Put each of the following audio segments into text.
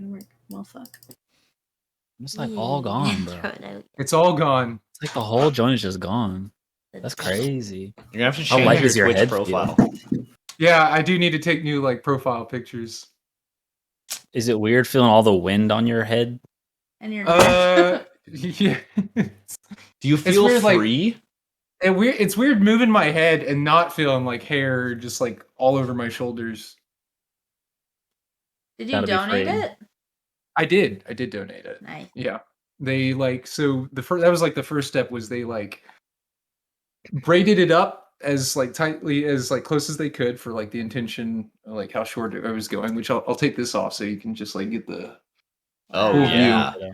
gonna work. Well, fuck. It's like all gone, bro. It's all gone. It's like the whole joint is just gone. That's crazy. You're gonna have to How change light your does your Twitch head profile. Yeah, I do need to take new like profile pictures. Is it weird feeling all the wind on your head? And your Yeah. Do you feel weird, free? It's weird moving my head and not feeling like hair just like all over my shoulders. Did you donate it? I did donate it. Nice. Yeah. They so that was like the first step was they like braided it up as like tightly as like close as they could for like the intention, like how short I was going, which I'll take this off so you can just like get the Oh yeah. view.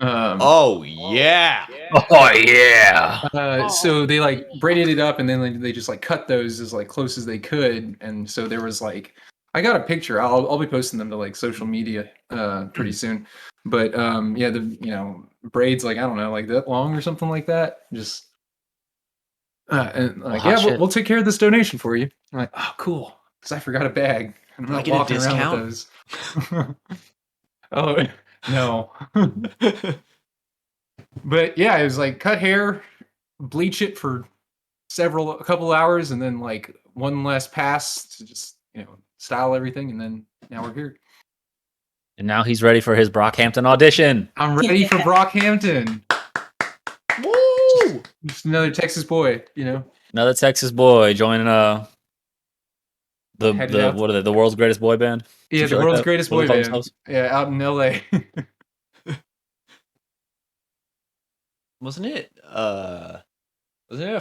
Oh yeah. Oh yeah. So they like braided it up and then they just like cut those as like close as they could, and so there was like I got a picture. I'll be posting them to like social media pretty soon. But yeah, the braids like I don't know like that long or something like that. Just and like we'll take care of this donation for you. I'm like, oh cool, because I forgot a bag. And I'm not walking around with those. Oh no. But yeah, it was like cut hair, bleach it for a couple hours, and then like one last pass to just style everything, and then now we're here. And now he's ready for his Brockhampton audition. I'm ready for Brockhampton. Woo! Just another Texas boy, Another Texas boy joining the world's greatest boy band. Yeah, the world's greatest boy band. Yeah, out in LA. Wasn't it a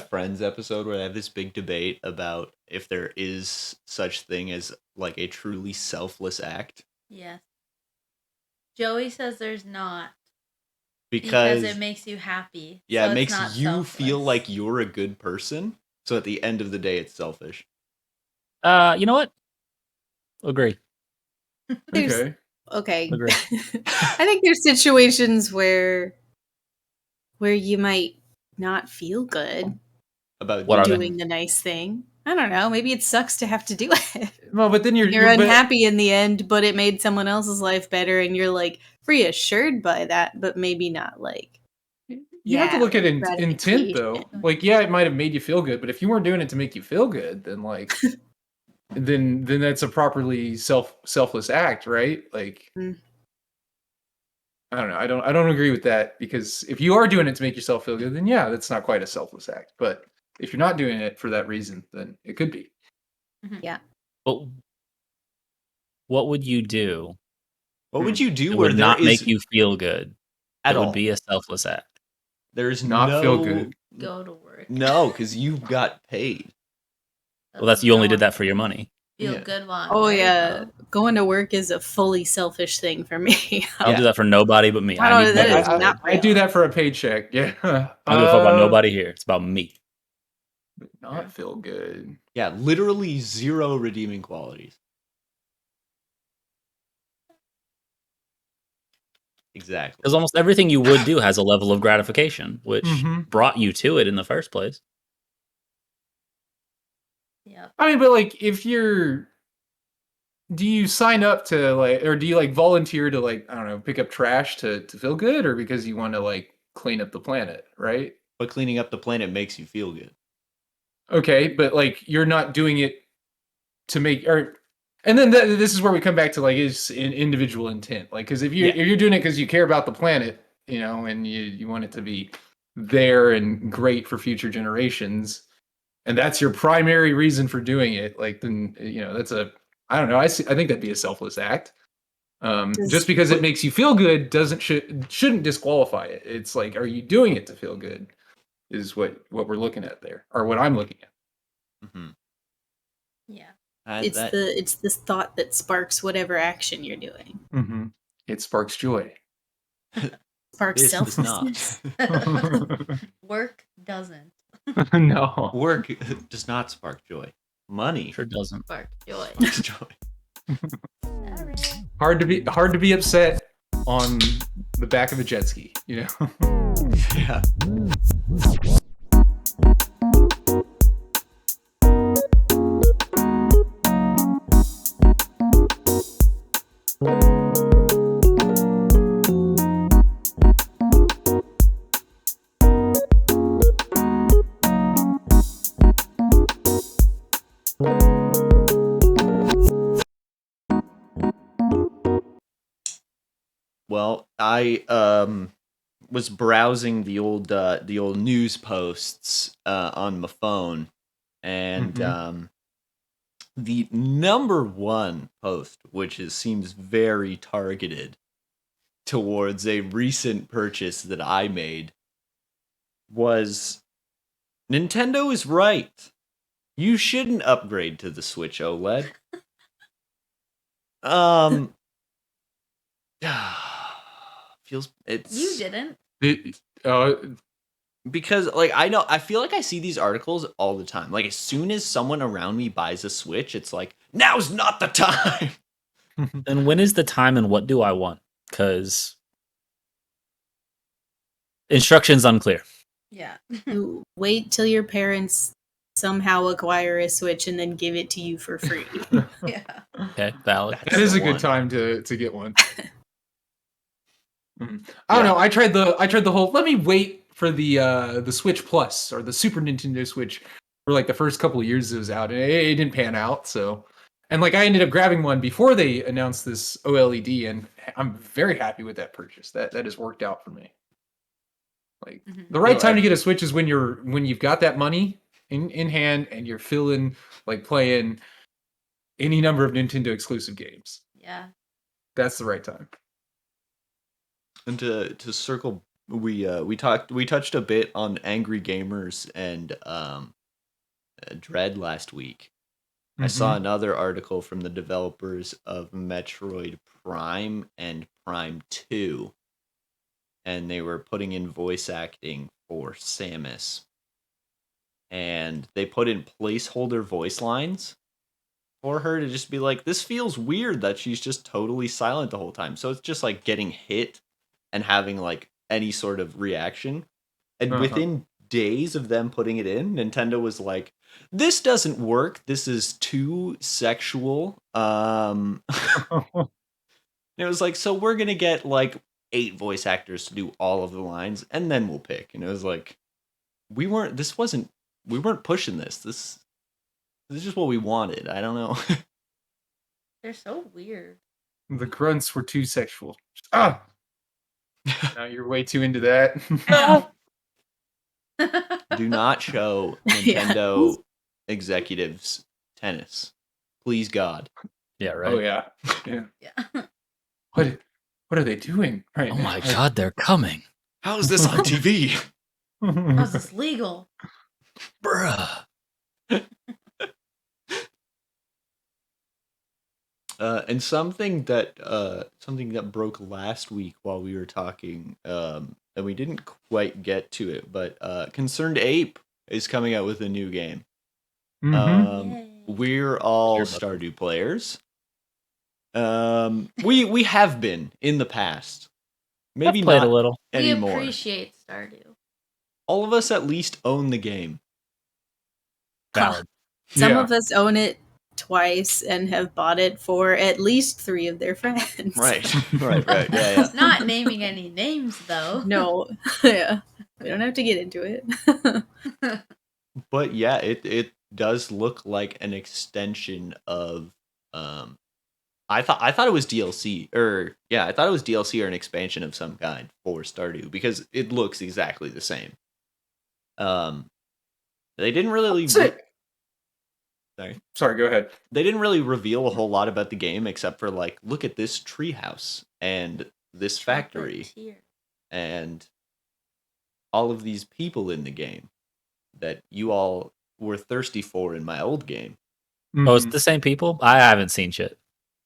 Friends episode where they have this big debate about if there is such thing as like a truly selfless act? Yes. Joey says there's not. Because it makes you happy. Yeah, so it makes you selfless. feel like you're a good person. So at the end of the day, it's selfish. You know what? Agree. Okay. Agree. I think there's situations where you might not feel good about doing the nice thing. I don't know. Maybe it sucks to have to do it. Well, but then you're unhappy in the end, but it made someone else's life better, and you're like reassured by that, but maybe not like. You have to look at intent, though. Like, yeah, it might have made you feel good, but if you weren't doing it to make you feel good, then like, then that's a properly selfless act, right? Like. I don't know. I don't agree with that, because if you are doing it to make yourself feel good, then yeah, that's not quite a selfless act. But if you're not doing it for that reason, then it could be. Yeah. But what would you do? What would you do it where would not make you feel good? At it all. would be a selfless act. There's not feel good. Go to work. No, because you got paid. Well, you only did that for your money. Feel good one. Oh yeah, going to work is a fully selfish thing for me. I don't do that for nobody but me. I do that for a paycheck. Yeah. I don't give a fuck about nobody here. It's about me. Not feel good. Yeah, literally zero redeeming qualities. Exactly. Because almost everything you would do has a level of gratification, which brought you to it in the first place. Yeah. I mean, but like, do you sign up to like, or do you like volunteer to like, I don't know, pick up trash to feel good, or because you want to like clean up the planet, right? But cleaning up the planet makes you feel good. Okay, but like you're not doing it to make, and then this is where we come back to like is individual intent, like because if you're doing it because you care about the planet, and you want it to be there and great for future generations, and that's your primary reason for doing it, like then that's I don't know. I think that'd be a selfless act. Just because it makes you feel good shouldn't disqualify it. It's like, are you doing it to feel good? Is what we're looking at there, or what I'm looking at. Mm-hmm. Yeah. It's this thought that sparks whatever action you're doing. Mm-hmm. It sparks joy. Sparks selflessness. Work doesn't. No. Work does not spark joy. Money sure doesn't spark joy. Hard to be upset on the back of a jet ski, Yeah. Well, I was browsing the old news posts on my phone, and the number one post, which seems very targeted towards a recent purchase that I made, was Nintendo is right. You shouldn't upgrade to the Switch OLED. Feels it's You didn't. because like I feel like I see these articles all the time. Like as soon as someone around me buys a Switch, it's like now's not the time. And when is the time and what do I want? Because instructions unclear. Yeah. You wait till your parents somehow acquire a Switch and then give it to you for free. Yeah. Okay, valid. That is the a good one. time to get one. I don't know. I tried the whole. Let me wait for the Switch Plus or the Super Nintendo Switch for like the first couple of years it was out, and it didn't pan out. So, and like I ended up grabbing one before they announced this OLED, and I'm very happy with that purchase. That has worked out for me. Like the right time to get a Switch is when you've got that money in hand and you're feeling like playing any number of Nintendo exclusive games. Yeah. That's the right time. And to circle, we touched a bit on Angry Gamers and Dread last week. I saw another article from the developers of Metroid Prime and Prime 2, and they were putting in voice acting for Samus, and they put in placeholder voice lines for her to just be like, this feels weird that she's just totally silent the whole time. So it's just like getting hit and having like any sort of reaction. And within days of them putting it in, Nintendo was like, this doesn't work. This is too sexual. And it was like, so we're going to get like 8 voice actors to do all of the lines and then we'll pick. And it was like, we weren't pushing this. This is just what we wanted. I don't know. They're so weird. The grunts were too sexual. Now you're way too into that. Do not show Nintendo executives tennis. Please, God. Yeah, right. Oh yeah. Yeah. What are they doing? Right. Oh my god, they're coming. How is this on TV? How's this legal? Bruh. And something that broke last week while we were talking, and we didn't quite get to it, but Concerned Ape is coming out with a new game. We're all Stardew players. We have been in the past. Maybe I've played not a little anymore. We appreciate Stardew. All of us at least own the game. valid. Some of us own it twice and have bought it for at least 3 of their friends. Right. Yeah. Not naming any names though. No. Yeah. We don't have to get into it. But yeah, it does look like an extension of I thought it was DLC I thought it was DLC or an expansion of some kind for Stardew because it looks exactly the same. They didn't really Sorry, go ahead. They didn't really reveal a whole lot about the game except for like, look at this treehouse and this factory and all of these people in the game that you all were thirsty for in my old game. Oh, it's the same people? I haven't seen shit.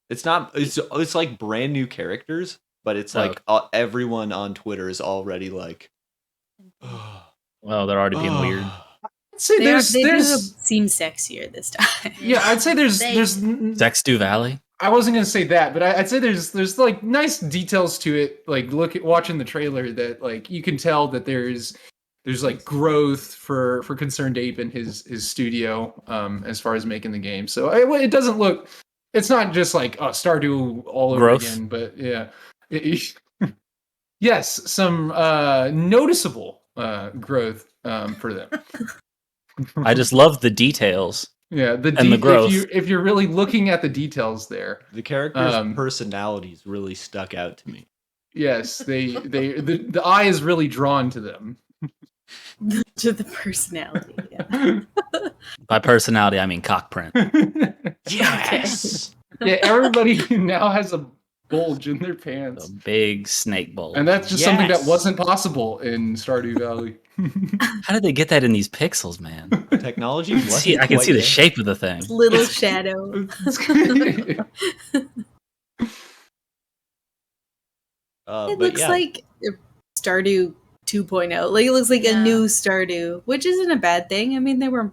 It's not. It's like brand new characters, but it's like everyone on Twitter is already like, Well, they're already being weird. I'd say They there's do seem sexier this time. yeah, I'd say there's Stardew Valley. I wasn't gonna say that, but I'd say there's like nice details to it. Like watching the trailer that like you can tell that there's like growth for Concerned Ape and his studio as far as making the game. So it doesn't look. It's not just like Stardew all over again, but yeah, yes, some noticeable growth for them. I just love the details. Yeah, the growth. If you're really looking at the details there, the characters' personalities really stuck out to me. Yes, the eye is really drawn to them. To the personality. Yeah. By personality, I mean cock print. Yes. Yeah, everybody now has a bulge in their A pants. big snake bulge. And that's just something that Yes. wasn't possible in Stardew Valley. How did they get that in these pixels, man? Technology wasn't I can quite see the there. shape of the thing. Little shadow. It But looks yeah, like Stardew 2.0. Like it looks like a Yeah. new Stardew, which isn't a bad thing. I mean, there were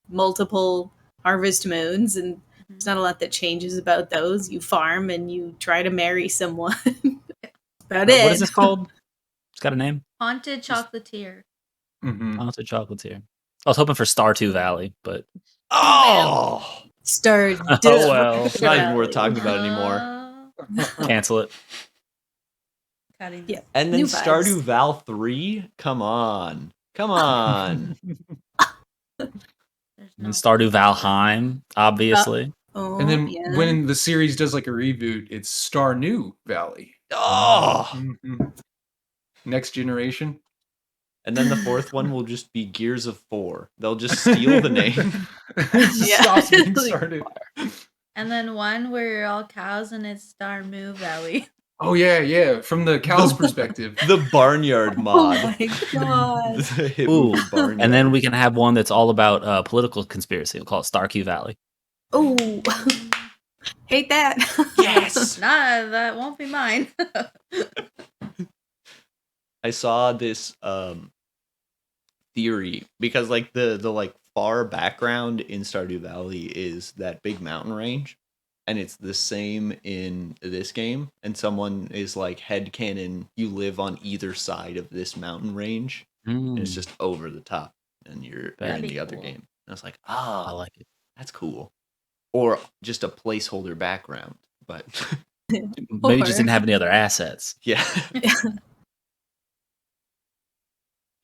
multiple harvest moons, and there's not a lot that changes about those. You farm and you try to marry someone. About it. What is this called? It's got a name. Haunted Chocolatier. Mhm. Haunted Chocolatier. I was hoping for Star2 Valley, but oh, Stardew. Oh, well. it's not even worth talking about anymore. cancel it. Cutting Yeah. this. And then New vibes. Stardew Val 3? Come on. There's And no Stardew Valheim, obviously. Oh, And then yeah. when the series does like a reboot, it's Stardew Valley. Oh. Mhm. Next generation. And then the fourth one will just be Gears of 4. They'll just steal the name. It just Yeah. stops being started. And then one where you're all cows and it's Stardew Valley. Oh yeah. From the cow's perspective. The Barnyard Oh mod. my god. The hit Ooh, movie Barnyard. And then we can have one that's all about political conspiracy. We'll call it Stardew Valley. Oh. Hate that. Yes! Nah, that won't be mine. I saw this theory because like the like far background in Stardew Valley is that big mountain range, and it's the same in this game. And someone is like, headcanon, you live on either side of this mountain range, and it's just over the top, and you're in That'd the be other cool. game. And I was like, I oh, like it. that's cool. Or just a placeholder background, but Maybe just didn't have any other assets. yeah.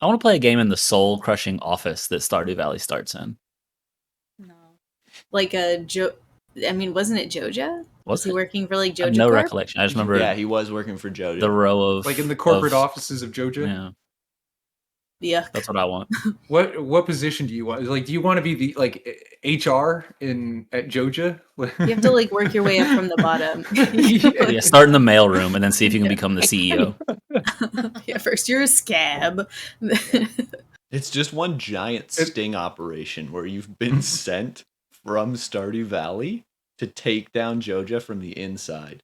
I want to play a game in the soul-crushing office that Stardew Valley starts in. No. Like a I mean, wasn't it Joja? Was he it? working for like I have Joja no Corp? recollection. I just remember Yeah, he was working for Jojo. the row of Like in the corporate of- offices of Joja. Yeah, Yuck. that's what I want. What position do you want? Like, do you want to be the like HR at Joja? You have to like work your way up from the bottom. Yeah, start in the mailroom and then see if you can become the E CEO. Yeah, first you're a scab. It's just one giant sting operation where you've been sent from Stardew Valley to take down Joja from the inside.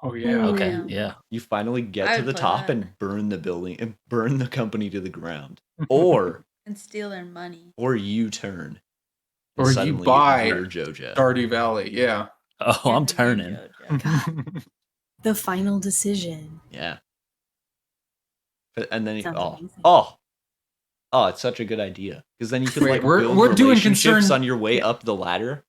Oh yeah. Okay, Yeah. yeah. You finally get to I'd the play top that. and burn the building and burn the company to the ground. Or And steal their money. you turn. And Or you suddenly buy you're Joja. Stardew Valley. Yeah. Oh, I'm Get to be turning. Jojo. The final decision. Yeah. And then Sounds amazing. it's such a good idea because then you can Wait, like we're build doing relationships concerned- on your way up the ladder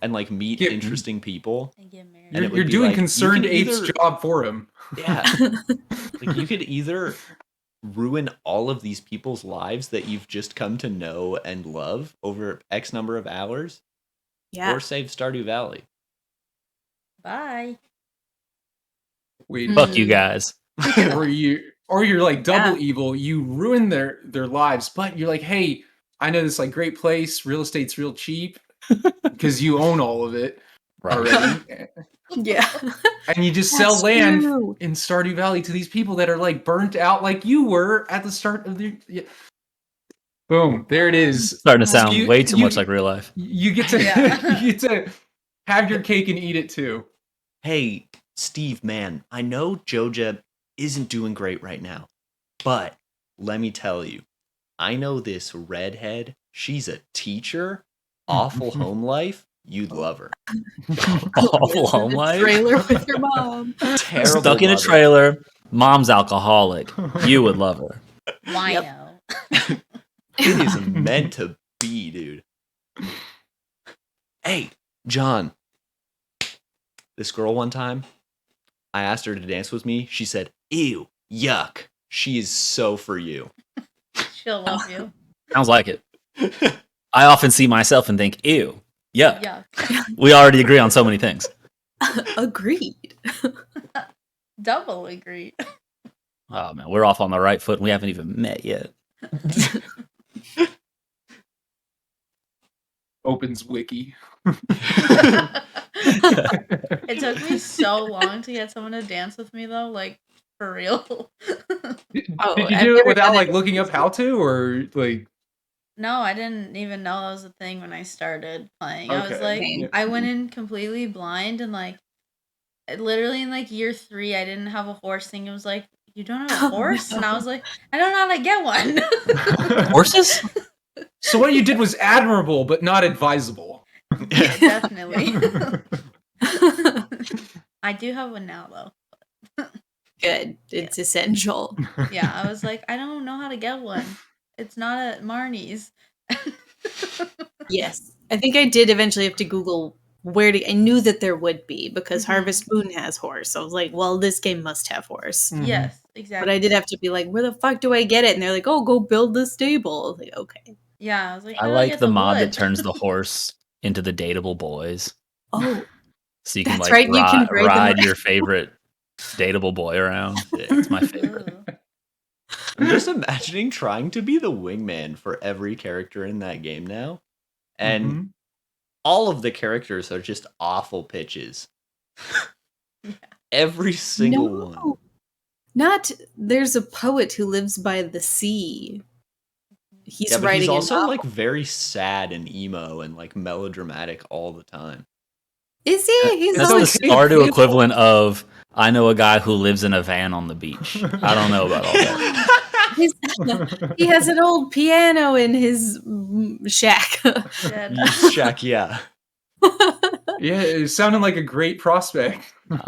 and like meet Yeah. interesting people. And get married. And it would You're be doing like, you concerned can apes either- job for him. Yeah. Like you could either ruin all of these people's lives that you've just come to know and love over X number of hours, Yeah. or save Stardew Valley. Bye. Wait, Fuck you guys. or you're like double Yeah. evil. You ruin their lives, but you're like, hey, I know this like great place. Real estate's real cheap because you own all of it Right. already, Yeah. and you just sell That's land true. in Stardew Valley to these people that are like burnt out, like you were at the start of the. Yeah. Boom! There it is. Starting to sound You- way too you- much like real life. You get to Yeah. you get to have your cake and eat it too. Hey, Steve, man, I know Joja isn't doing great right now, but let me tell you, I know this redhead. She's a teacher. Awful home life. You'd love her. Awful home In a life. Trailer with your mom. Terrible. Stuck in a mother. trailer. Mom's alcoholic. You would love her. Wino. It is meant to be, dude. Hey, John. This girl one time, I asked her to dance with me. She said, ew, yuck. She is so for you. She'll love you. Sounds like it. I often see myself and think, ew, yeah. Yuck. We already agree on so many things. Agreed. Double agree. Oh man, we're off on the right foot and we haven't even met yet. Opens wiki. It took me so long to get someone to dance with me though, like for real. Did Oh, you I've do it never without done like it. looking up how to, or like? No, I didn't even know that was a thing when I started playing. I was Okay, like, yeah. I went in completely blind and like literally in like year 3, I didn't have a horse thing. It was like, you don't have a horse? And I was like, I don't know how to get one. Horses? So what you did was admirable, but not advisable. Yeah, definitely. I do have one now though. Good. It's essential. Yeah, I was like, I don't know how to get one. It's not at Marnie's. Yes. I think I did eventually have to Google where to. I knew that there would be because Mhm. Harvest Moon has horse. I was like, well, this game must have horse. Yes, But exactly. I did have to be like, where the fuck do I get it? And they're like, oh, go build the stable. I was like, okay. Yeah, I was like, I how do like get the mod wood? that turns the horse into the dateable boys. Oh, So you can that's like right. You can ride them ride around. your favorite dateable boy around. It's my favorite. Ooh. I'm just imagining trying to be the wingman for every character in that game now. And Mhm. all of the characters are just awful pitches. Every single one. No. Not, there's a poet who lives by the sea. He's Yeah, but writing he's a also novel. like very sad and emo and like melodramatic all the time. Is he? He's That's always the Stardew equivalent of I know a guy who lives in a van on the beach. I don't know about all that. he has an old piano in his shack. Dead. Shaq, yeah. Yeah, it sounded like a great prospect. Do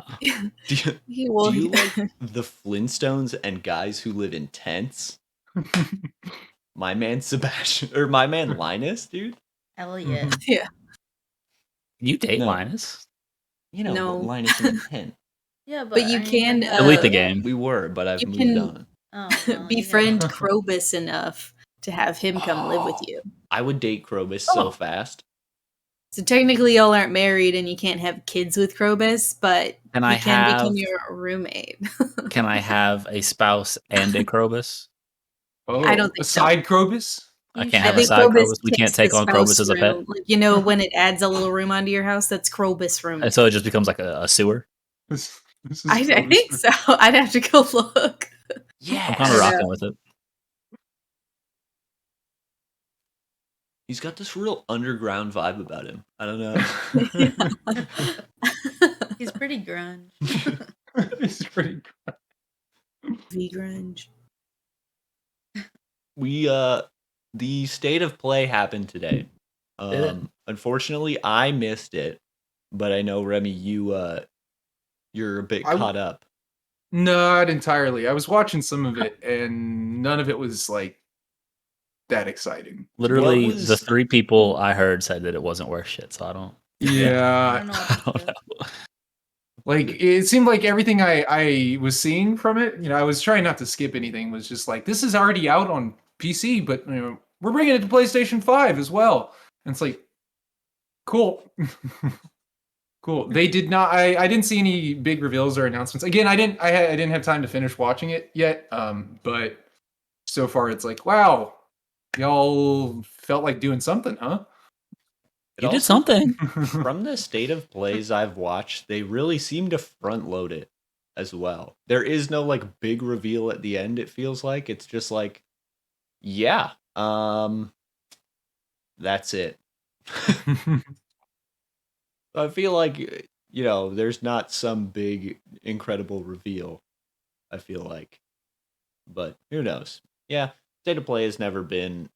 you, do you like the Flintstones and guys who live in tents? My man Sebastian, or my man Linus, dude. Elliot. Yeah. You date No. Linus? You know, No. Linus in the tent. Yeah, But you I mean, can, you're not- Delete the game. We were, but I've You moved can- on. Oh, well, you befriend guys- Krobus enough to have him come live with you. I would date Krobus so Oh. fast. So technically, y'all aren't married and you can't have kids with Krobus, but Can he I can have become your roommate. Can I have a spouse and a Krobus? Oh, I don't think a so. side Krobus? I You can't I have a think side Krobus Krobus. We takes can't take the on Krobus spouse as a pet. room. Like, you know, when it adds a little room onto your house, that's Krobus room. And so it just becomes like a sewer. This is I Krobus think room. so. I'd have to go look. Yeah. I'm kind of Yeah. rocking with it. He's got this real underground vibe about him. I don't know. He's pretty grunge. It's pretty V grunge. We the state of play happened today. Unfortunately I missed it, but I know Remy you're a bit I- caught up. Not entirely. I was watching some of it, and none of it was like that exciting. Literally, What was- the 3 people I heard said that it wasn't worth shit. So I don't. I Yeah, don't know I what don't to do. know. like it seemed like everything I was seeing from it. You know, I was trying not to skip anything. Was just like, this is already out on PC, but you know, we're bringing it to PlayStation 5 as well. And it's like, cool. Cool. They did not. I didn't see any big reveals or announcements. Again, I didn't have time to finish watching it yet. But so far it's like, wow, y'all felt like doing something, huh? It You did also- something. From the state of plays I've watched, they really seem to front load it as well. There is no like big reveal at the end, it feels like. It's just like, yeah, that's it. I feel like, you know, there's not some big incredible reveal, I feel like. But who knows? Yeah, state of play has never been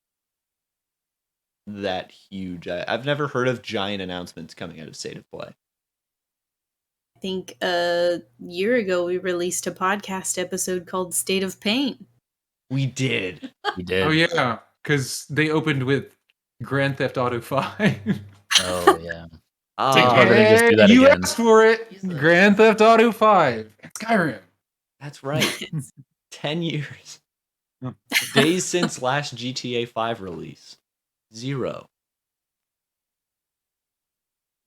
that huge. I've never heard of giant announcements coming out of state of play. I think a year ago we released a podcast episode called State of Pain. We did. You did. Oh yeah, because they opened with Grand Theft Auto 5. Oh yeah. Ah, How did they just do that you again? asked for it. Useless. Grand Theft Auto 5 and Skyrim. that's right. It's 10 years. Hmm. Days since last GTA 5 release. 0.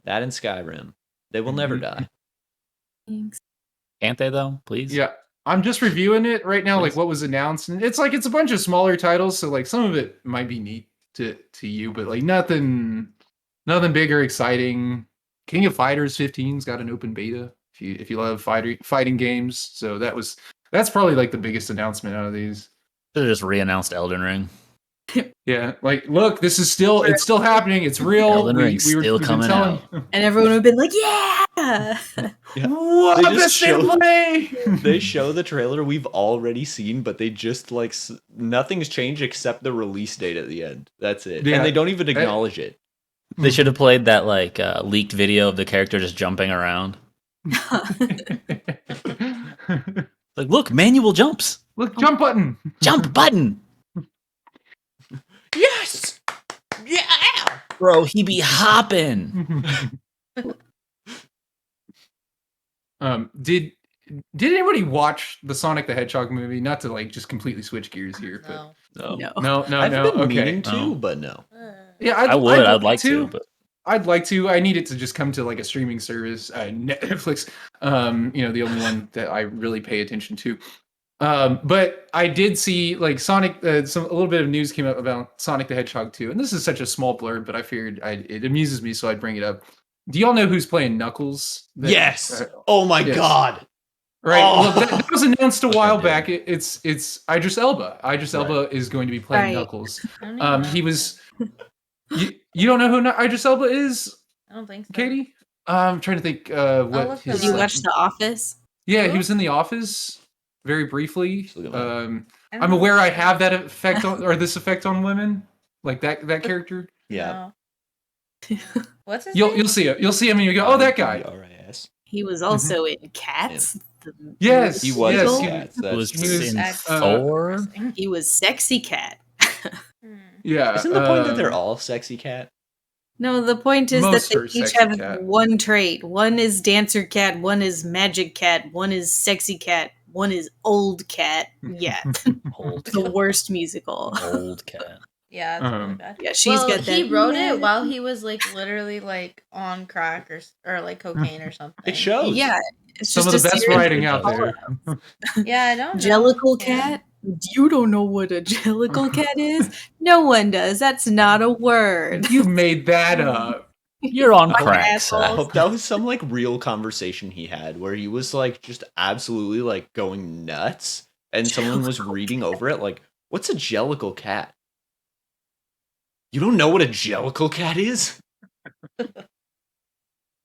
That and Skyrim. They will never Mhm. die. Thanks. Can't they though? Please. Yeah, I'm just reviewing it right now, like what was announced, and it's like it's a bunch of smaller titles, so like some of it might be neat to you, but like nothing big or exciting. King of Fighters 15's got an open beta if you love fighting games, so that's probably like the biggest announcement out of these. Should have just re-announced Elden Ring. Yeah, like look, it's still happening. It's real. Elden Ring's still coming out. And everyone would have been like, yeah! What They the just state of show- play? They show the trailer we've already seen, but they just like nothing's changed except the release date at the end. That's it, Yeah. and they don't even acknowledge it. They should have played that like leaked video of the character just jumping around. Like, look, manual jumps. Look, jump button. Jump button. Yes, yeah. Bro, he be hopping. Did anybody watch the Sonic the Hedgehog movie? Not to like just completely switch gears here, but No. No. no. I've been Okay. meaning to, No. but no. Yeah, I'd like to, but I'd like to. I need it to just come to like a streaming service, Netflix. The only one that I really pay attention to. But I did see like Sonic. A little bit of news came up about Sonic the Hedgehog 2, and this is such a small blurb, but I figured it amuses me, so I'd bring it up. Do y'all know who's playing Knuckles? Yes. Oh my yes. God. Right. Oh. Well, that was announced a while Okay, back. It's Idris Elba. Idris Elba is going to be playing Right. Knuckles. I don't even know He that. was. You don't know who Idris Elba is, I don't think so. Katie? I'm trying to think. What look his, Did you up. watch The Office? Yeah, Who? he was in The Office very briefly. Look at mine. I don't I'm know. aware I have that effect on, or this effect on women, like that character. Yeah. No. What's his You'll name? see it. You'll see him and you go, oh, that guy. RIS. He was also in Cats. the Yes, He was. Yes, in he- Cats, it that's was he was, in That's Thor. interesting. He was Sexy Cat. Yeah. Isn't the point that they're all sexy cat? No, the point is that Most they are each Sexy have Cat. one trait. One is Dancer Cat, one is Magic Cat, one is Sexy Cat, one is Old Cat. Yeah, Old the cat. worst musical. Old cat. Yeah, it's really Um, bad. Yeah, she's Well, got that. he wrote it while he was like literally like on crack or like cocaine or something. It shows. Yeah, it's Some of just the a best series writing of out there. Yeah, I don't know. Jellicle Yeah. Cat? You don't know what a Jellicle Cat is? No one does. That's not a word. You made that up. You're on Fucking crack, asshole. I Seth. hope that was some like real conversation he had where he was like just absolutely like going nuts and someone was reading over it like, what's a jellicle cat? You don't know what a jellicle cat is?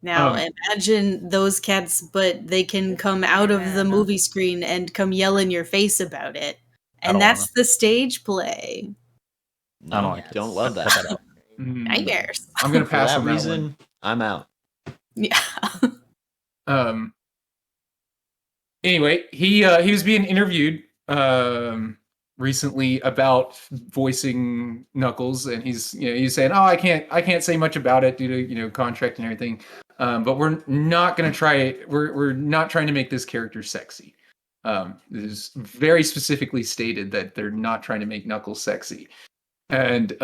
Now Um, imagine those cats, but they can come out of the movie screen and come yell in your face about it. I And don't that's wanna. the stage play. No, I don't like don't this. love Cut that that. out. Nightmares. I'm gonna For pass that on that reason, I'm out. Yeah. one. Anyway, he was being interviewed recently about voicing Knuckles, and he's saying, "Oh, I can't say much about it due to contract and everything, but we're not gonna try. We're not trying to make this character sexy. It is very specifically stated that they're not trying to make Knuckles sexy, and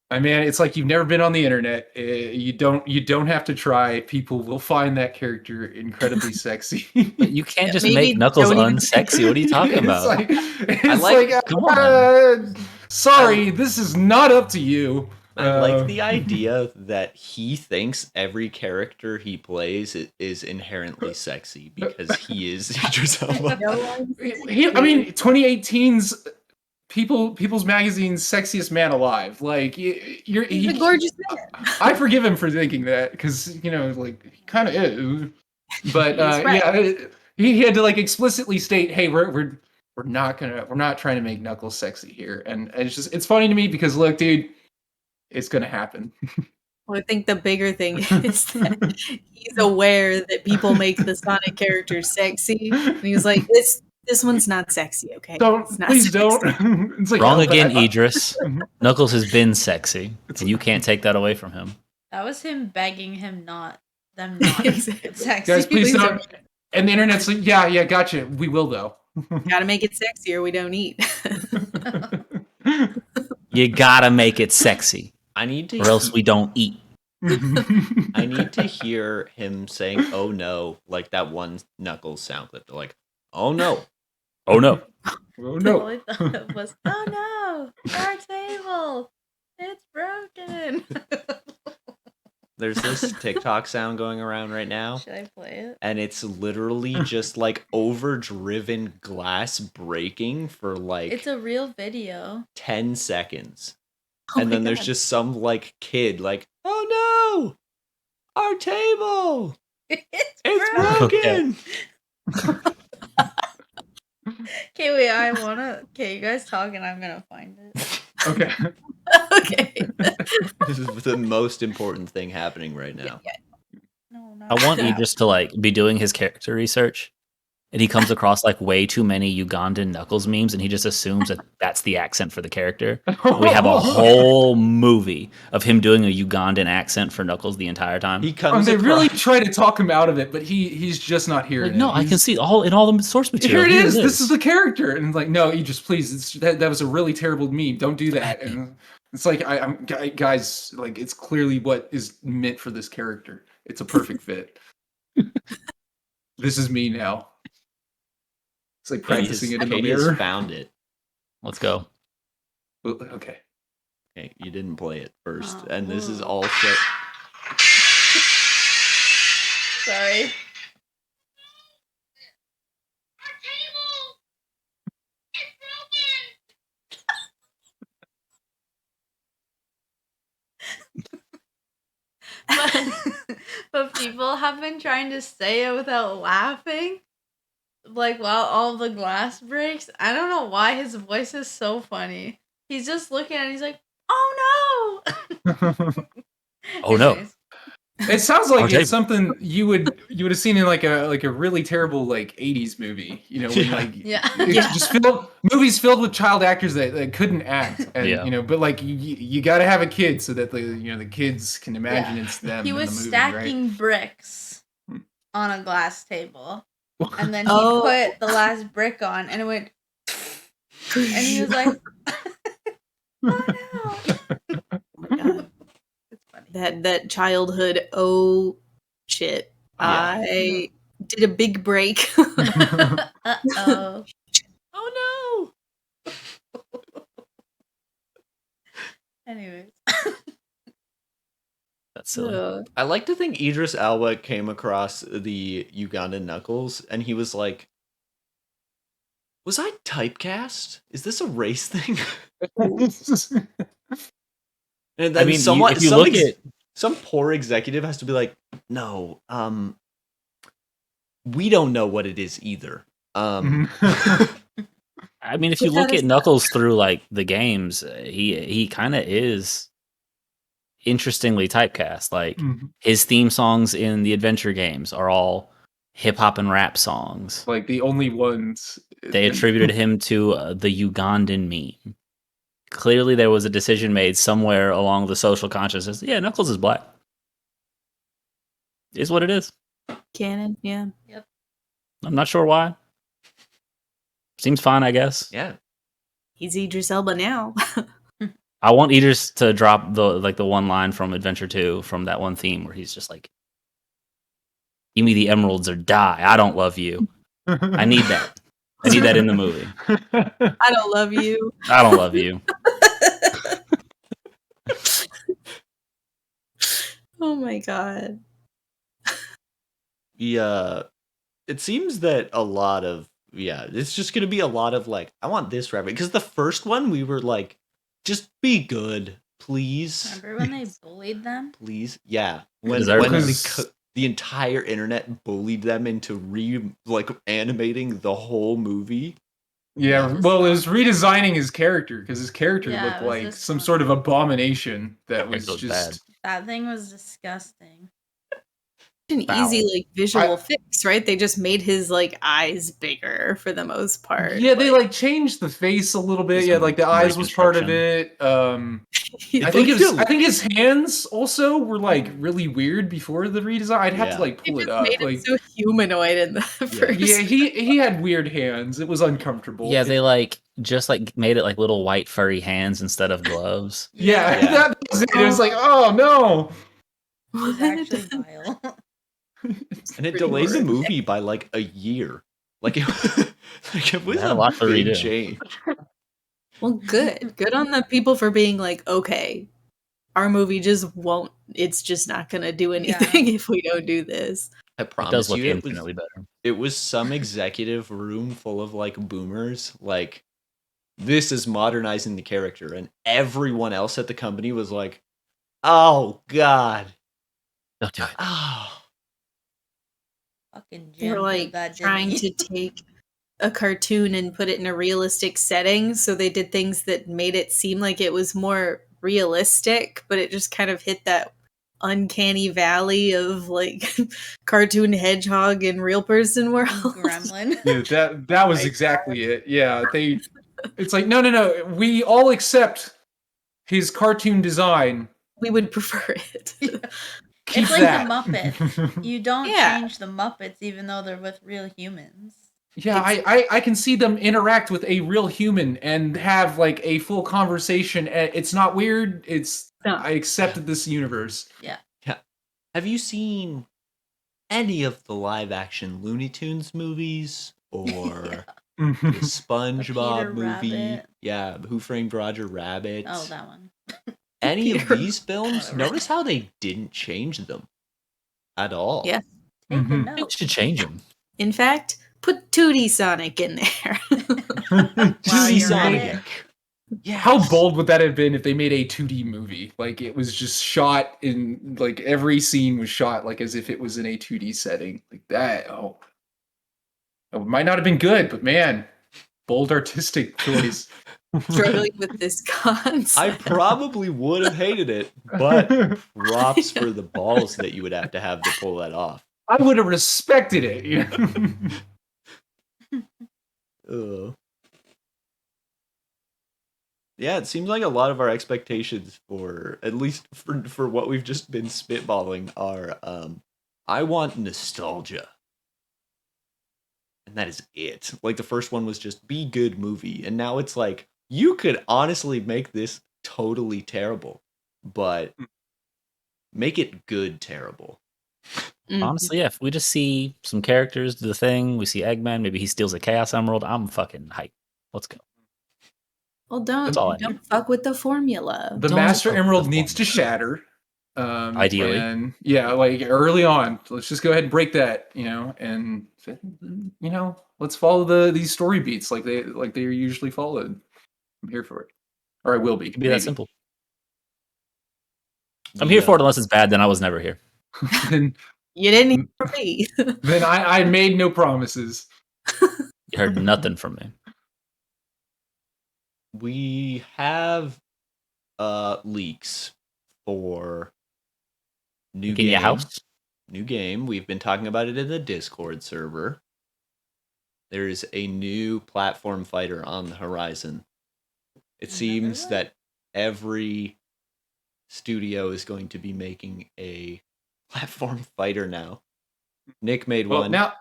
I mean, it's like you've never been on the internet. You don't have to try. People will find that character incredibly sexy. But you can't just Maybe make Knuckles don't even- unsexy. What are you talking about? It's like- like, come on. sorry, this is not up to you. I like the idea that he thinks every character he plays is inherently sexy because he is Idris Elba. No one- I mean, 2018's People's Magazine's sexiest man alive. Like He's a gorgeous man. I forgive him for thinking that because like he kind of is. But He's right. yeah, he had to like explicitly state, "Hey, we're not trying to make Knuckles sexy here." And it's funny to me because look, dude, it's gonna happen. Well, I think the bigger thing is that he's aware that people make the Sonic characters sexy. And he's like, this one's not sexy, okay? It's not Please sexy. don't. It's like, Wrong oh, but again, I- Idris. Knuckles has been sexy, and you can't take that away from him. That was him begging him them not to make it sexy. Guys, please Please don't. And the internet's like, yeah, gotcha. We will though. Gotta make it sexy or we don't eat. You gotta make it sexy, I need to or else we don't eat. I need to hear him saying "oh no" like that one Knuckles sound clip. They're like, Oh no. Oh no. Oh All no. I thought it was, oh no, our table, it's broken. There's this TikTok sound going around right now, Should I play it? and it's literally just like overdriven glass breaking for like It's a real video. 10 seconds. Oh And my then there's God. just some like kid like, oh no, our table, it's broken. Okay, wait, I wanna. Okay, you guys talk and I'm gonna find it. Okay. Okay. This is the most important thing happening right now. No, I not want that. Idris to like be doing his character research, and he comes across like way too many Ugandan Knuckles memes, and he just assumes that that's the accent for the character. We have a whole movie of him doing a Ugandan accent for Knuckles the entire time. He comes They across, really try to talk him out of it, but he's just not hearing Like, no, it. I can see all in all the source material. Here it is. This is the character, and like, no, you just please. That was a really terrible meme. Don't do that. And it's like, guys, like, it's clearly what is meant for this character. It's a perfect fit. This is me now. It's like practicing it in the Katie has mirror. found it. Let's go. Okay. Okay, you didn't play it first, Oh, and this is whoa. all set. Sorry. But people have been trying to say it without laughing. Like while all the glass breaks. I don't know why his voice is so funny. He's just looking and he's like, oh no. Oh no. Anyways. It sounds like Okay. it's something you would have seen in like a really terrible like 80s movie, you know, when like Yeah. it's just movies filled with child actors that couldn't act, and Yeah. you know, but like you got to have a kid so that the kids can imagine Yeah. it's them. He in was the movie, stacking bricks Hmm. on a glass table. right? And then he Oh. put the last brick on and it went and he was like, oh no. Oh my God. It's funny. That childhood. Oh shit! Yeah. I did a big break. Uh-oh. Oh no! Anyways. That's silly. Ugh. I like to think Idris Elba came across the Ugandan Knuckles, and he was like, "Was I typecast? Is this a race thing?" And then I mean, someone, if you look at some poor executive has to be like, "No, we don't know what it is either." I mean, if you But look that at is- Knuckles through like the games, he kind of is interestingly typecast. Like Mhm. his theme songs in the adventure games are all hip hop and rap songs. Like the only ones They attributed him to the Ugandan meme. Clearly, there was a decision made somewhere along the social consciousness. Yeah, Knuckles is black. Is what it is. Canon. Yeah. I'm not sure why. Seems fine, I guess. Yeah, He's Idris Elba now. I want Idris to drop the one line from Adventure 2 from that one theme where he's just like, "Give me the emeralds or die. I don't love you." I need that. I need that in the movie. I don't love you. I don't love you. Oh my God. yeah. It seems that a lot of it's just gonna be a lot of like, I want this rabbit, because the first one we were like, just be good, please. Remember when they bullied them? Please, yeah. When Deserve the entire internet bullied them into animating the whole movie. Yeah, Just well, it not- was redesigning his character because his character Yeah, looked it was like just some not- sort of abomination that was It looked just. That thing was disgusting. An Foul. easy like visual I- fix, right? They just made his like eyes bigger for the most part. Yeah, they like changed the face a little bit. Some Yeah, like the eyes was part of it. I think his hands also were like really weird before the redesign. I'd have Yeah. to like He pull it just up. made Like, it so humanoid in the first. yeah, he had weird hands. It was uncomfortable. Yeah, they like just like made it like little white furry hands instead of gloves. Yeah, Yeah. that was it. It was like, oh no. It was actually vile. And it Pretty delayed the horrid. movie by like a year. Like it was had a a lot to big redo. change. Well, good on the people for being like, okay, our movie just won't. It's just not gonna do anything if we don't do this. I It does promise look you, infinitely better. it was some executive room full of like boomers. Like, this is modernizing the character, and everyone else at the company was like, "Oh God, Don't do it. oh." Fucking They were Jim like did that, trying didn't he? to take a cartoon and put it in a realistic setting, so they did things that made it seem like it was more realistic, but it just kind of hit that uncanny valley of like cartoon hedgehog and real person world. Gremlin. Yeah, that was exactly it. Yeah, it's like no. We all accept his cartoon design. We would prefer it. Keep It's like that. the Muppets. You don't Yeah. change the Muppets even though they're with real humans. Yeah, I can see them interact with a real human and have like a full conversation. It's not weird. No. I accepted this universe. Yeah. Yeah. Have you seen any of the live action Looney Tunes movies or the SpongeBob movie? Rabbit. Yeah, Who Framed Roger Rabbit? Oh, that one. Any of Peter- these films? Whatever. Notice how they didn't change them at all. Yeah. Take a Mhm. We note. should change them. In fact, put 2D Sonic in there. Wow, 2D you're Sonic. right. Yes. How bold would that have been if they made a 2D movie? Like it was just shot in like every scene was shot like as if it was in a 2D setting. Like that. Oh. It might not have been good, but man, bold artistic choice. Struggling with this concept. I probably would have hated it, but props for the balls that you would have to pull that off. I would have respected it. You know? Ugh. Yeah, it seems like a lot of our expectations for at least for what we've just been spitballing are I want nostalgia. And that is it. Like the first one was just be good movie, and now it's like you could honestly make this totally terrible, but make it good terrible. Mhm. Honestly, yeah, if we just see some characters do the thing, we see Eggman, maybe he steals a Chaos Emerald, I'm fucking hyped. Let's go. Well, That's all I don't fuck with the formula. The Don't Master fuck with Emerald the needs to formula. shatter. Ideally. And yeah, like early on, let's just go ahead and break that, and let's follow these story beats like they are usually followed. I'm here for it, or I will be. It can be that maybe. simple. I'm here for it unless it's bad, then I was never here. then You didn't hear from me. then I made no promises. You heard nothing from me. We have leaks for new In your house? New game. We've been talking about it in the Discord server. There's a new platform fighter on the horizon. It seems that every studio is going to be making a platform fighter now. Nick made Well, one. now,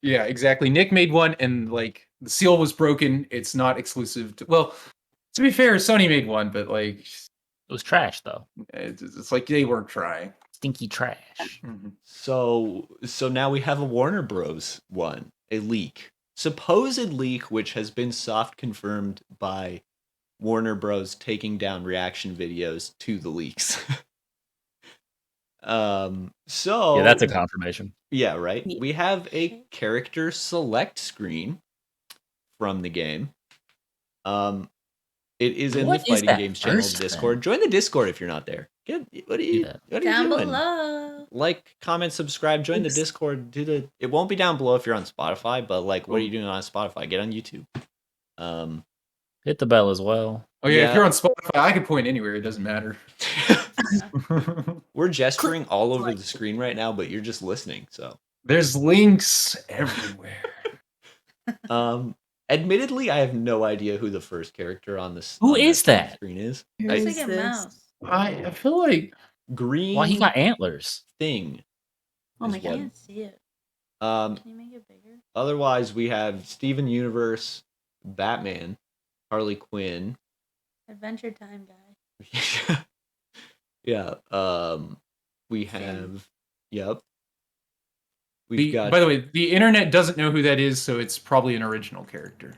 yeah, exactly. Nick made one, and like the seal was broken. It's not exclusive. To be fair, Sony made one, but like It was trash, though. it's like they weren't trying. Stinky trash. So now we have a Warner Bros. One, a leak. Supposed leak, which has been soft confirmed by Warner Bros. Taking down reaction videos to the leaks. So Yeah, that's a confirmation. yeah, right. Yeah. We have a character select screen from the game. It is in What the is Fighting that Games channel first Discord. Join the Discord if you're not there. What are you Down doing? below. Like, comment, subscribe, join the Oops. Discord. It won't be down below if you're on Spotify, but like, what are you doing on Spotify? Get on YouTube. Hit the bell as well. Oh yeah, Yeah. if you're on Spotify, I can point anywhere. It doesn't matter. We're gesturing all over the screen right now, but you're just listening. So, There's links everywhere. admittedly, I have no idea who the first character on this Who on is that? screen is. Who It's is like a this? mouse. I feel like Green Why he got antlers? thing. Oh my is I what- can't see it. Um, Can you make it bigger? Otherwise, we have Steven Universe, Batman, Harley Quinn. Adventure Time guy. Yeah. We Finn. have. Yep. By the way, the internet doesn't know who that is, so it's probably an original character.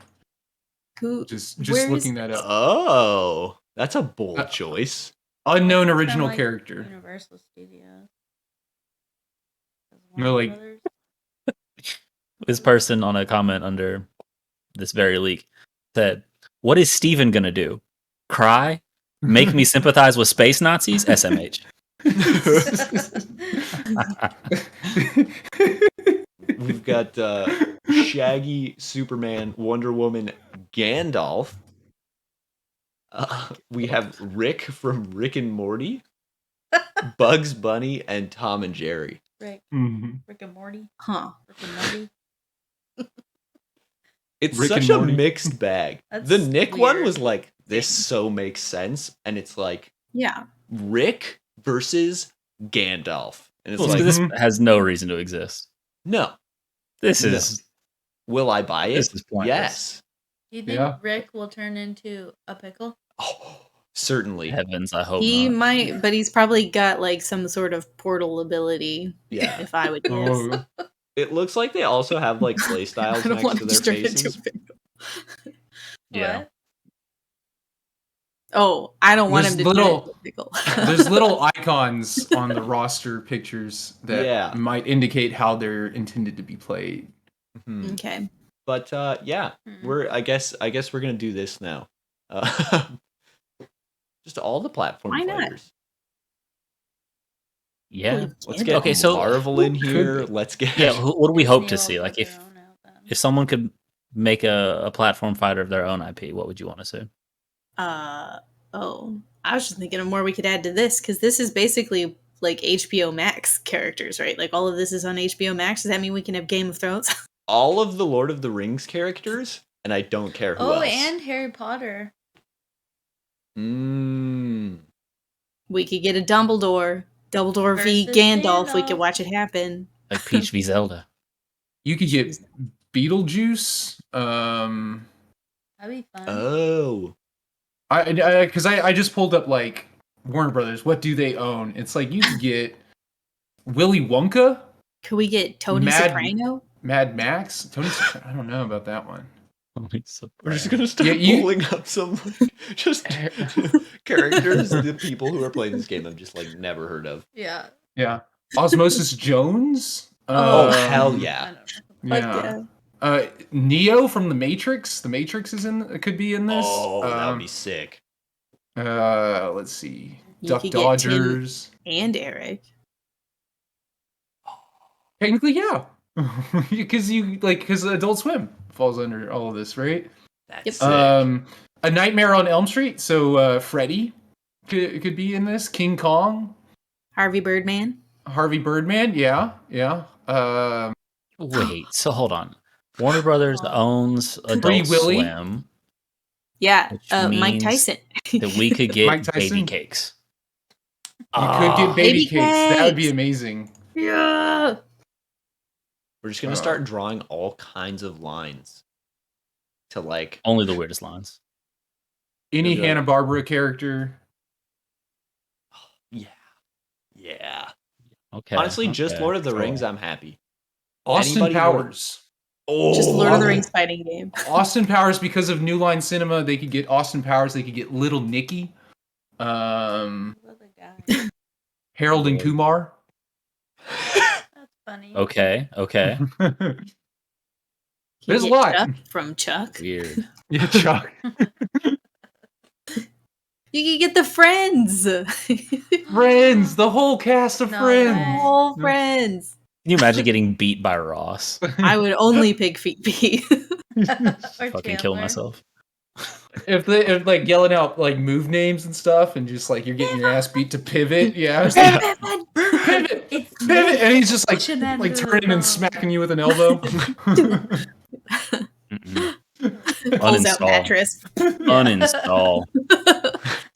Who? Just where looking is- that up. Oh, that's a bold choice. Unknown From, original like, character. Universal Studios. No, like- Brothers. This person on a comment under this very leak said, "What is Steven gonna do? Cry? Make me sympathize with space Nazis? SMH." We've got Shaggy, Superman, Wonder Woman, Gandalf. We have Rick from Rick and Morty, Bugs Bunny, and Tom and Jerry. Rick Mhm. and Morty. Huh. Rick and Morty. It's Rick such and a Morty. mixed bag. That's The Nick one weird. was like, this so makes sense. And it's like Yeah. Rick versus Gandalf. And it's Well, like, this has no reason to exist. no. This No. is Will I buy it? This is pointless. Yes. Do you think Yeah. Rick will turn into a pickle? Oh, certainly. heavens. I hope He not. might, but he's probably got like some sort of portal ability. Yeah. If I would guess. Oh, It looks like they also have like play styles I don't next want to him their to turn into a faces. pickle. Yeah. What? Oh, I don't want There's him to turn little- into a pickle. there's little icons on the roster pictures that Yeah. might indicate how they're intended to be played. Mhm. Okay. But yeah, Mm. I guess we're gonna do this now. Just all the platform Why not? players. Yeah. Let's get Okay, so- Marvel in here. Let's get Yeah. What do we hope to Disney see? will Like put if their own out then. if someone could make a platform fighter of their own IP, what would you want to see? Oh, I was just thinking of more we could add to this because this is basically like HBO Max characters, right? Like all of this is on HBO Max. Does that mean we can have Game of Thrones? all of the Lord of the Rings characters, and I don't care who Oh, else. and Harry Potter. Mm. We could get a Dumbledore v Versus Gandalf. We could Gandalf. watch it happen. Like Peach v Zelda. You could get Beetlejuice. That'd be fun. Oh. I just pulled up like Warner Brothers. What do they own? It's like you could get Willy Wonka, Could we get Tony Mad- Soprano? Mad Max, Tony. I don't know about that one. We're just gonna start Yeah, you- pulling up some just characters, the people who are playing this game I've just like never heard of. Yeah. Yeah, Osmosis Jones. Oh Um, hell I yeah! don't know. Yeah. Neo from the Matrix. The Matrix could be in this. Oh, that would be sick. Let's see. You Duck could get Tim- Dodgers. And Eric. Technically, yeah, because Adult Swim falls under all of this, right? That's Yep. sick. A Nightmare on Elm Street. So Freddy could be in this. King Kong, Harvey Birdman. Harvey Birdman. Yeah. Wait, so hold on. Warner Brothers owns Free Adult Willy? Swim. Yeah. Which Mike means Tyson. That we could get Mike Tyson? baby cakes. You Ah. could get baby Baby cakes. That would be cakes. amazing. Yeah. We're just gonna start drawing all kinds of lines to like. Only the weirdest lines. Any Okay. Hanna-Barbera character. Yeah. Okay. Honestly, just okay, Lord of the cool. Rings, I'm happy. Austin Anybody Powers. Oh, Just Lord of the Rings fighting game. Austin Powers, because of New Line Cinema, they could get Austin Powers. They could get Little Nicky. What the guy? Harold and Kumar. That's funny. Okay. Okay. You There's a get lot. Chuck from Chuck. Weird. Yeah, Chuck. You could get the Friends. Friends. The whole cast of No Friends. way. All No. Friends. Can you imagine getting beat by Ross? I would only pick Feet B. Or Fucking kill Chandler. myself. If like yelling out like move names and stuff, and just like you're getting your ass beat to pivot, yeah, pivot, It's pivot, and he's just like Shenanigans. turning and smacking you with an elbow. Mm-mm. Pulls out Uninstall. mattress. Uninstall.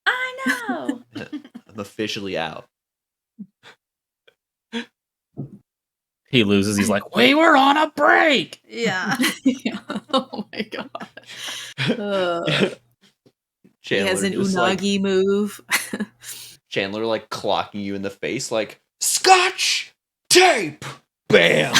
I know. I'm officially out. He loses. He's like, we were on a break. Yeah. Oh my god. He Chandler has an just, like, unagi move. Chandler like clocking you in the face like Scotch tape. Bam.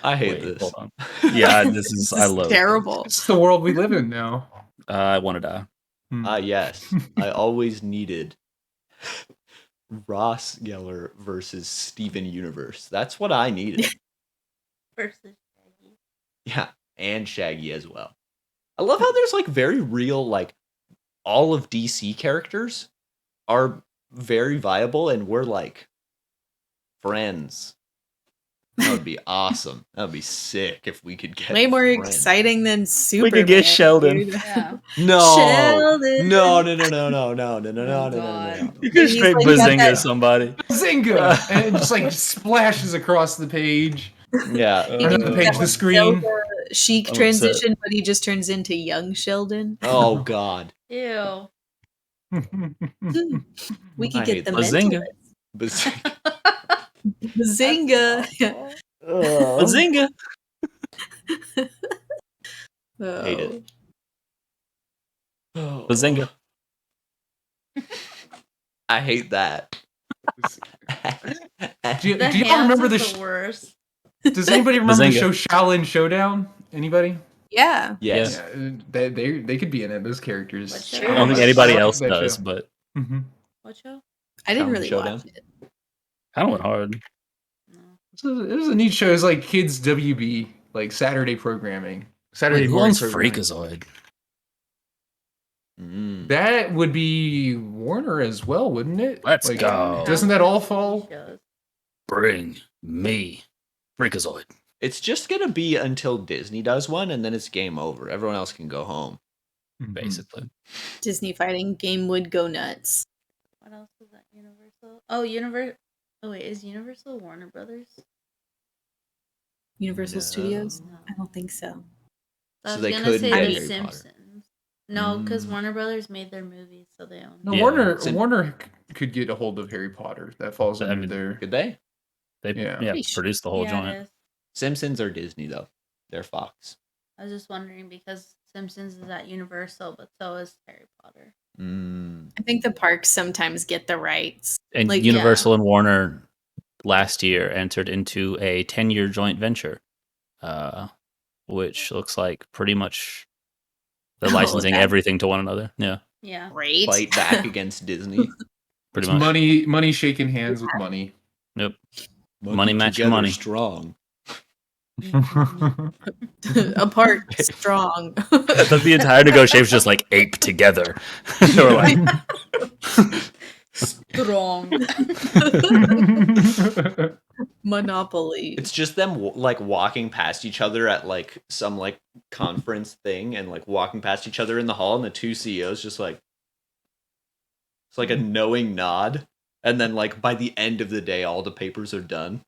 I hate this. Hold on. Yeah, this is. This I is love terrible. It's the world we live in now. I want to die. Yes. I always needed Ross Geller versus Steven Universe. That's what I needed. Versus Shaggy. Yeah, and Shaggy as well. I love how there's like very real, like all of DC characters are very viable, and we're like friends. That would be awesome. That would be sick if we could get Way more friends. exciting than Superman. We could get Sheldon. dude. Yeah. No, Sheldon. no. You can He's straight like, got bazinga that- somebody. Zinga! And it just like splashes across the page. Yeah. He Or can the do page, that the screen. Zelda chic I'm transition, but he just turns into young Sheldon. Oh God. Ew. We I could hate get the Bazinga. mentalist. Bazinga. Bazinga! Bazinga. Oh. Hate it. Bazinga. I hate that. Do y'all The remember hands the? are worst. Does anybody remember the Bazinga. show Shaolin Showdown? Anybody? Yeah. Yes. Yeah, they could be in it. Those characters. What show? I don't think I anybody like else that does, show. but Mhm. What show? I didn't Shaolin really Showdown? watch it. kind of went hard. No. It was a neat show. It was like kids WB, like Saturday programming. Saturday Wait, who morning owns programming. Freakazoid? That would be Warner as well, wouldn't it? Let's Like, go. Doesn't that all fall? Shows. Bring me Freakazoid. It's just gonna be until Disney does one, and then it's game over. Everyone else can go home. Basically. Disney fighting game would go nuts. What else is that? Universal. Oh, Universal. Oh wait, is Universal Warner Brothers? Universal No. Studios? No. I don't think so. I So was they gonna couldn't say get The Harry Potter. Simpsons. No, because Mm. Warner Brothers made their movies, so they own. No, them. Yeah. Warner could get a hold of Harry Potter. That falls I under mean, their. Could they? They Yeah. produced the whole Yeah, joint. it is. Simpsons are Disney though. They're Fox. I was just wondering because Simpsons is at Universal, but so is Harry Potter. I think the parks sometimes get the rights. And Like, Universal and Warner last year entered into a 10-year joint venture, which looks like pretty much they're Oh, licensing that- everything to one another. Yeah, Yeah. Great. Fight back against Disney. pretty It's much. money shaking hands with money. Yep. Money matching together money. Strong. Apart, strong. I thought the entire negotiation was just like ape together. They were like, Strong. Monopoly. It's just them like walking past each other at like some like conference thing, and like walking past each other in the hall, and the two CEOs just like it's like a knowing nod, and then like by the end of the day, all the papers are done.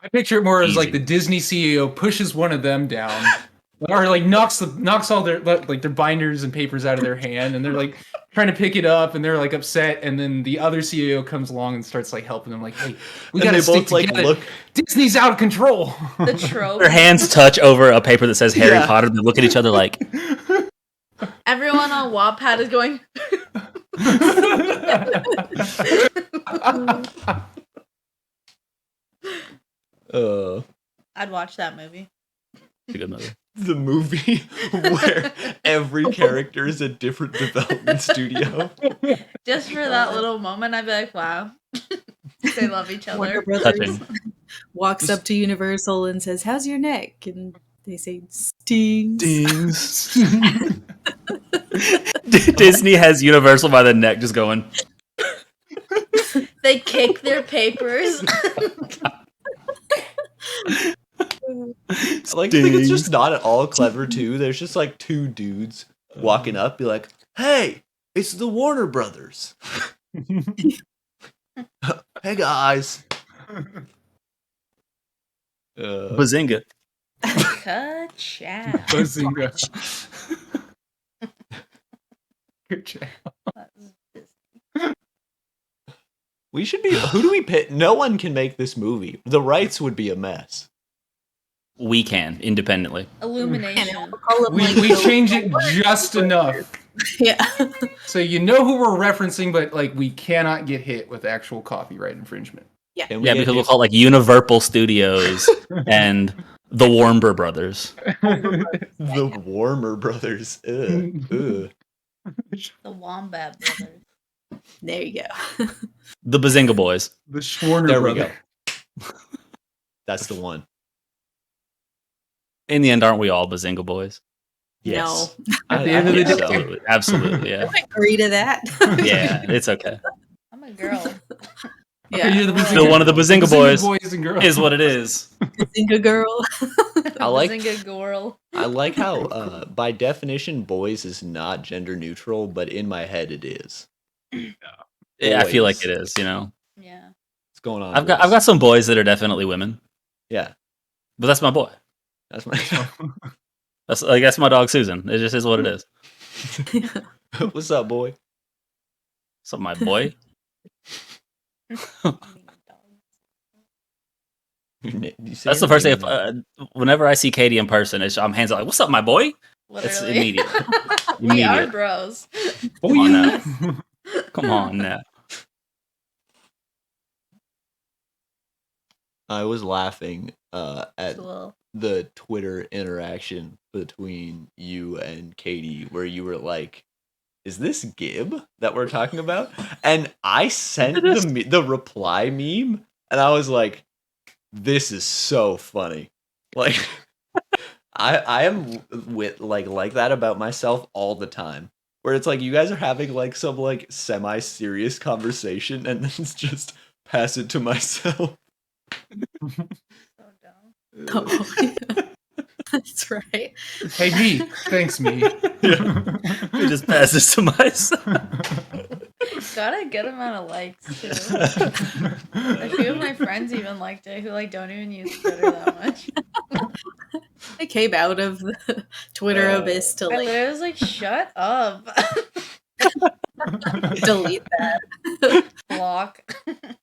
I picture it more as like Easy. the Disney CEO pushes one of them down, or like knocks all their like their binders and papers out of their hand, and they're like trying to pick it up, and they're like upset, and then the other CEO comes along and starts like helping them, like, "Hey, we And gotta they stick both like together. look. Disney's out of control." The trope. their hands touch over a paper that says Harry Yeah. Potter. They look at each other like, Everyone on Wattpad is going. I'd watch that movie. it's a good movie. The movie where every character is a different development studio. Just for that little moment, I'd be like, wow. They love each Warner other. Brothers Touching. walks up to Universal and says, "How's your neck?" And they say, "Stings." Disney has Universal by the neck, just going. They kick their papers. I like to think it's just not at all clever too. There's just like two dudes walking up, be like, "Hey, it's the Warner Brothers." Hey guys. Bazinga. Ka-chow. Bazinga. Good job. We should be. Who do we pick? No one can make this movie. The rights would be a mess. We can independently. Illumination. We change it just enough. Yeah. So you know who we're referencing, but like we cannot get hit with actual copyright infringement. Can we Yeah, get because we'll hit- call it like Universal Studios and the Warner Brothers. the Warmer Brothers. Ugh. The Wombat Brothers. There you go. The Bazinga Boys. The Schwarner There we brother. go. That's the one. In the end, aren't we all Bazinga Boys? Yes. At the end of the think day. so. Absolutely, absolutely, yeah. I agree to that. Yeah, it's okay. I'm a girl. Yeah. Okay, you're the Still one of the Bazinga Boys and girls. is what it is. Bazinga girl. I like- Bazinga girl. I like how, by definition, boys is not gender neutral, but in my head it is. Yeah, I feel like Boys. it is. You know, Yeah. What's going on? I've boys? got some boys that are definitely women, Yeah, but that's my boy. that's my. That's my dog Susan. It just is what it is. What's up, boy? So my boy. That's the first thing. Whenever I see Katie in person, I'm hands up like, "What's up, my boy?" It's Literally. immediate. We are Immediate. bros. Come on now. Come on now. I was laughing at Cool. the Twitter interaction between you and Katie, where you were like, "Is this Gibb that we're talking about?" And I sent the reply meme, and I was like, "This is so funny." Like, I am with like that about myself all the time. Where it's like you guys are having like some like semi-serious conversation, and then it's just pass it to myself. So dumb. Oh, yeah. That's right. Hey, me. Thanks, me. It just passes to myself. Got a good amount of likes too. A few of my friends even liked it who like don't even use Twitter that much. I came out of the Twitter abyss to I like literally was like, shut up. delete that. Block.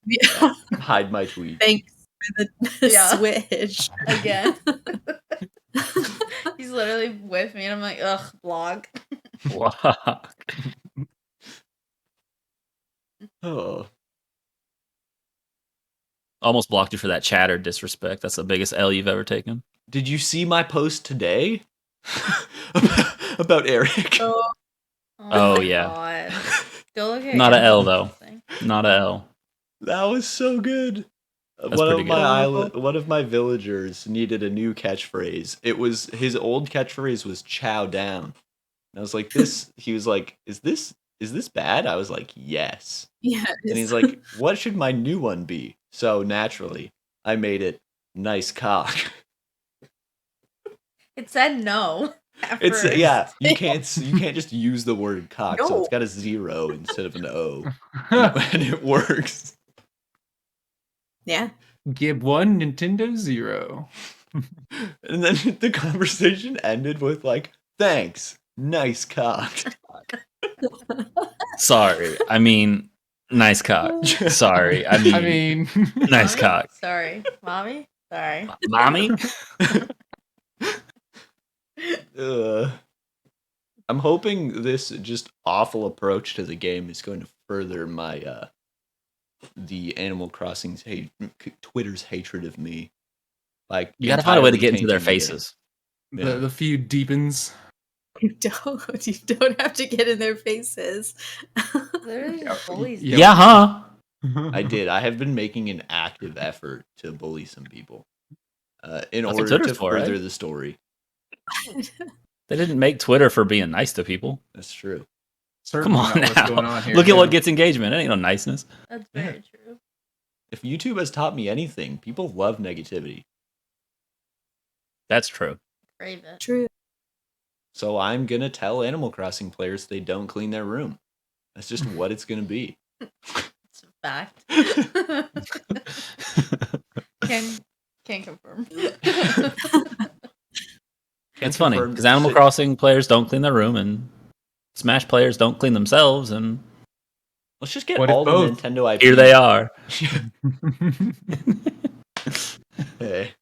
Yeah. Hide my tweet. Thanks for the Yeah. switch. Again. He's literally with me and I'm like, ugh, block. Wow. Oh, Almost blocked you for that chatter disrespect. That's the biggest L you've ever taken. did you see my post today about Eric? Oh, my yeah. God. Go look at Not a your L, though. thing. Not a L. That was so good. That's One pretty of my good. one of my villagers needed a new catchphrase. It was his old catchphrase was "chow down." And I was like, "This." He was like, "Is this bad?" I was like, "Yes." Yeah. And he's like, "What should my new one be?" So naturally, I made it "nice cock." It said no. at It's first. yeah. You can't just use the word cock, so No. it's got a 0 instead of an O, and it works. Yeah. Gibb 1, Nintendo 0. And then the conversation ended with like, "Thanks, nice cock." Sorry. I mean, nice cock. Sorry. I mean, I mean, nice Mommy? cock. Sorry. Mommy? Sorry. Mommy? I'm hoping this just awful approach to the game is going to further my the Animal Crossing's Twitter's hatred of me. Like You gotta find a way to entirely get into their tainting the game. faces. Yeah. the feud deepens. You don't have to get in their faces. Literally just bullies Yeah. Yeah, huh? I did. I have been making an active effort to bully some people in That's what order Twitter's to for, further right? the story. They didn't make Twitter for being nice to people. That's true. Come Certainly on not what's now. going on here. Look at Yeah. what gets engagement. It ain't no niceness. That's very true. If YouTube has taught me anything, people love negativity. That's true. Crave it. True. So I'm gonna tell Animal Crossing players they don't clean their room. That's just what it's gonna be. It's a fact. Can confirm. It's funny confirm because Animal sit- Crossing players don't clean their room, and Smash players don't clean themselves, and Let's just get What if all the both? Nintendo IP. here they are. Hey.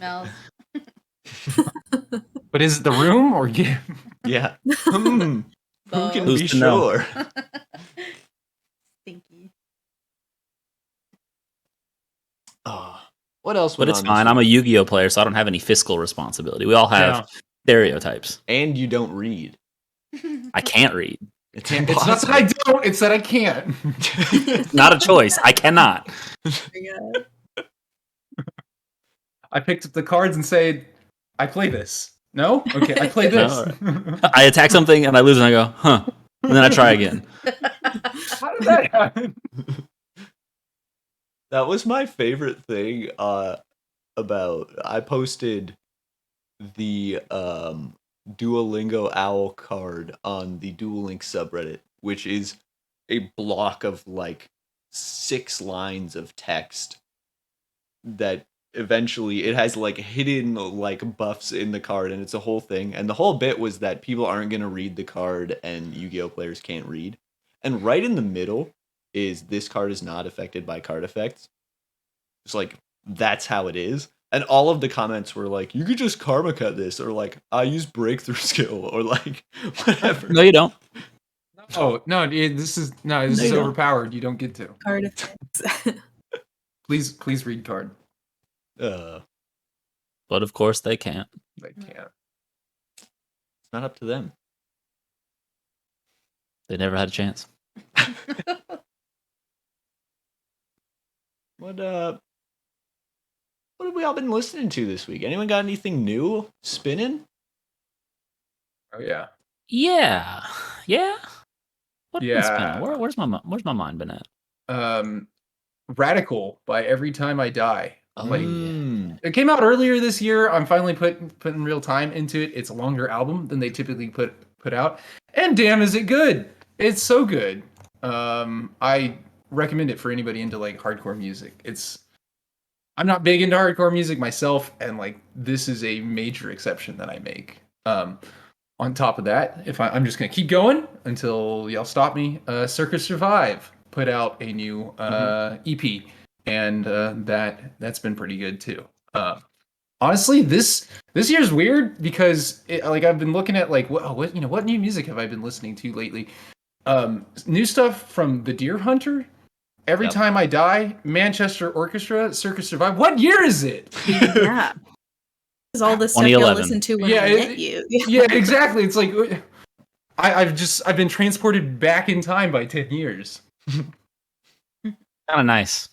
smells. But is it the room or Gibb? Yeah. Who can Who's be to know? sure? Stinky. Oh, what else? But went it's on this fine. I'm a week? Yu-Gi-Oh player, so I don't have any fiscal responsibility. We all have Yeah. stereotypes. And you don't read. I can't read. It's It's not that impossible. I don't, it's that I can't. Not a choice. I cannot. I picked up the cards and said, I play this. No? Okay, I play this. No, I attack something and I lose and I go, huh. And then I try again. How did that happen? That was my favorite thing about I posted the Duolingo owl card on the Duel Link subreddit, which is a block of like 6 lines of text that eventually it has like hidden like buffs in the card, and it's a whole thing. And the whole bit was that people aren't going to read the card and Yu-Gi-Oh players can't read. And right in the middle is this card is not affected by card effects. It's like that's how it is. And all of the comments were like, you could just karma cut this, or like, I use breakthrough skill, or like whatever. No, you don't. Oh, no, this is No, you don't. overpowered. You don't get to. Card effects. Please read card. But of course they can't. They can't. It's not up to them. They never had a chance. What have we all been listening to this week? Anyone got anything new spinning? Oh yeah. Yeah. Yeah. What Yeah. has been spinning? Where's my mind been at? Radical by Every Time I Die. Like it came out earlier this year. I'm finally putting real time into it. It's a longer album than they typically put out. And damn, is it good. It's so good. I recommend it for anybody into like hardcore music. I'm not big into hardcore music myself, and like this is a major exception that I make. On top of that, if I'm just gonna keep going until y'all stop me. Circus Survive put out a new EP, and that's been pretty good too. Honestly, this year's weird because like I've been looking at like what new music have I been listening to lately? New stuff from The Deer Hunter, Every Time I Die, Manchester Orchestra, Circus Survive. What year is it? Yeah. It's all the stuff you'll 2011. listen to when I met you. Yeah, exactly. It's like I've been transported back in time by 10 years. Kind of nice.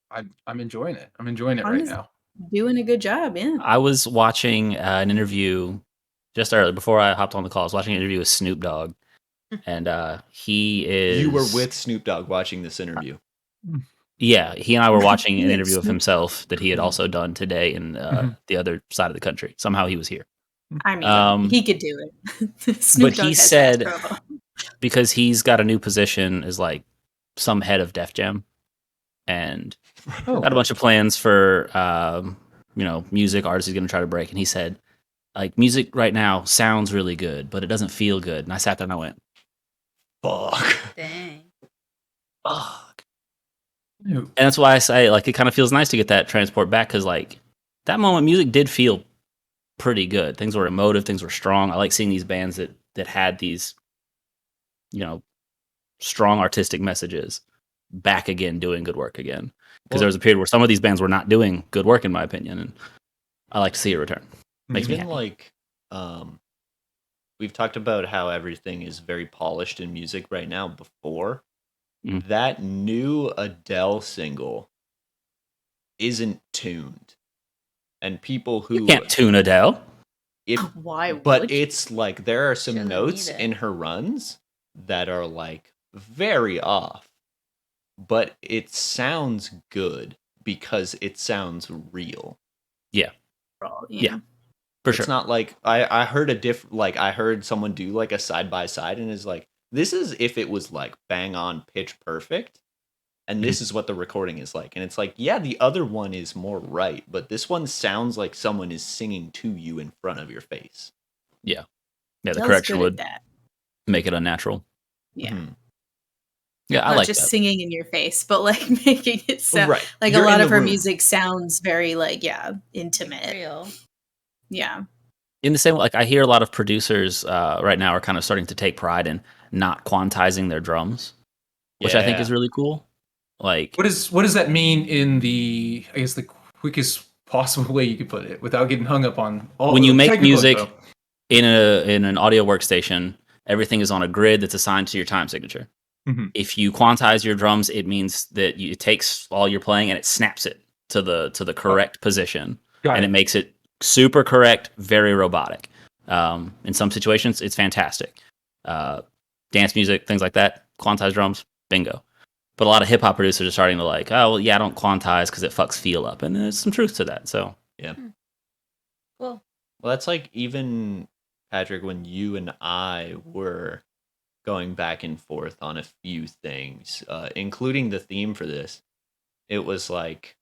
I'm enjoying it. I'm enjoying it right now. Doing a good job, yeah. I was watching an interview just earlier before I hopped on the call. I was watching an interview with Snoop Dogg, and he is. You were with Snoop Dogg watching this interview. Yeah, he and I were watching an interview of himself that he had also done today in the other side of the country. Somehow he was here. I mean, he could do it. Snoop But Dogg he has said, fast promo. because he's got a new position as like some head of Def Jam, and got a bunch of plans for music artists he's going to try to break. And he said, like, music right now sounds really good, but it doesn't feel good. And I sat there and I went, fuck. Dang. fuck. And that's why I say, like, it kind of feels nice to get that transport back, because like that moment music did feel pretty good. Things were emotive, things were strong. I like seeing these bands that had these strong artistic messages back again, doing good work again, because there was a period where some of these bands were not doing good work, in my opinion, and I like to see it return. Makes me happy. Like we've talked about how everything is very polished in music right now. Before that new Adele single isn't tuned, and people who You can't tune Adele. Why? But it's like there are some Doesn't notes need it. in her runs that are like very off, but it sounds good because it sounds real. Yeah, for sure. It's not like I heard I heard someone do like a side by side and is like, this is if it was like bang on pitch perfect, and this is what the recording is like. And it's like, yeah, the other one is more right, but this one sounds like someone is singing to you in front of your face. Yeah, the Adele's correction good at would that. make it unnatural. Yeah. Yeah, I Not like just that. singing in your face, but like making it sound Right. like You're a lot in of the her room. music sounds very like intimate. Real. Yeah. In the same way, like I hear a lot of producers right now are kind of starting to take pride in not quantizing their drums, which I think is really cool. Like, What does that mean in the, I guess, the quickest possible way you could put it without getting hung up on all when you the make technical music info? in an audio workstation, everything is on a grid that's assigned to your time signature. Mhm. If you quantize your drums, it means that it takes all you're playing and it snaps it to the correct position, Got and it. it makes it super correct, very robotic. In some situations, it's fantastic. Dance music, things like that, quantized drums, bingo. But a lot of hip hop producers are starting to like, oh well, yeah, I don't quantize because it fucks feel up, and there's some truth to that. So Yeah. Well, Well, that's like even Patrick, when you and I were going back and forth on a few things, including the theme for this. It was like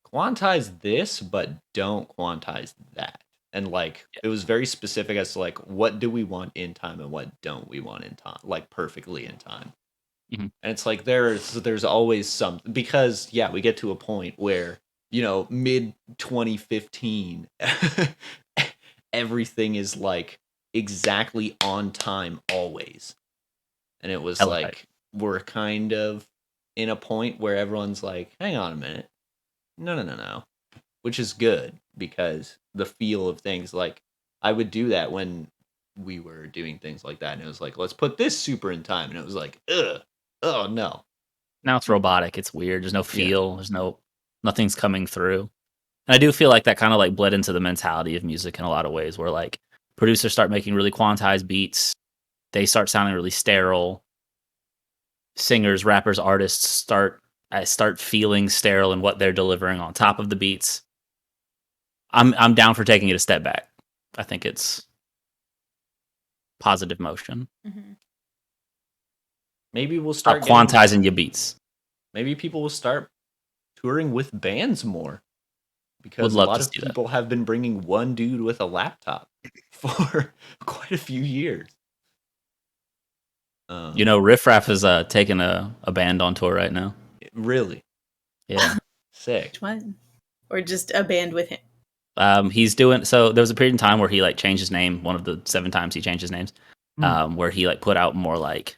quantize this, but don't quantize that. And like it was very specific as to like what do we want in time and what don't we want in time, like perfectly in time. Mhm. And it's like there's always something, because yeah, we get to a point where, you know, mid 2015 everything is like exactly on time always. And it was hella like hype. we're kind of in a point where everyone's like, hang on a minute. No. Which is good because the feel of things, like I would do that when we were doing things like that, and it was like, let's put this super in time, and it was like, ugh, oh no. Now it's robotic. It's weird. There's no Yeah. feel. There's nothing's coming through. And I do feel like that kind of like bled into the mentality of music in a lot of ways, where like producers start making really quantized beats. They start sounding really sterile. Singers, rappers, artists start feeling sterile in what they're delivering on top of the beats. I'm down for taking it a step back. I think it's positive motion. mhm. Maybe we'll Stop start getting, quantizing your beats. maybe people will start touring with bands more, because a love lot to of see that. people have been bringing one dude with a laptop for quite a few years. You know, Riff Raff is taking a band on tour right now. Really Yeah. sick. Which one? Or just a band with him? He's doing, so there was a period in time where he like changed his name, one of the 7 times he changed his names, where he like put out more like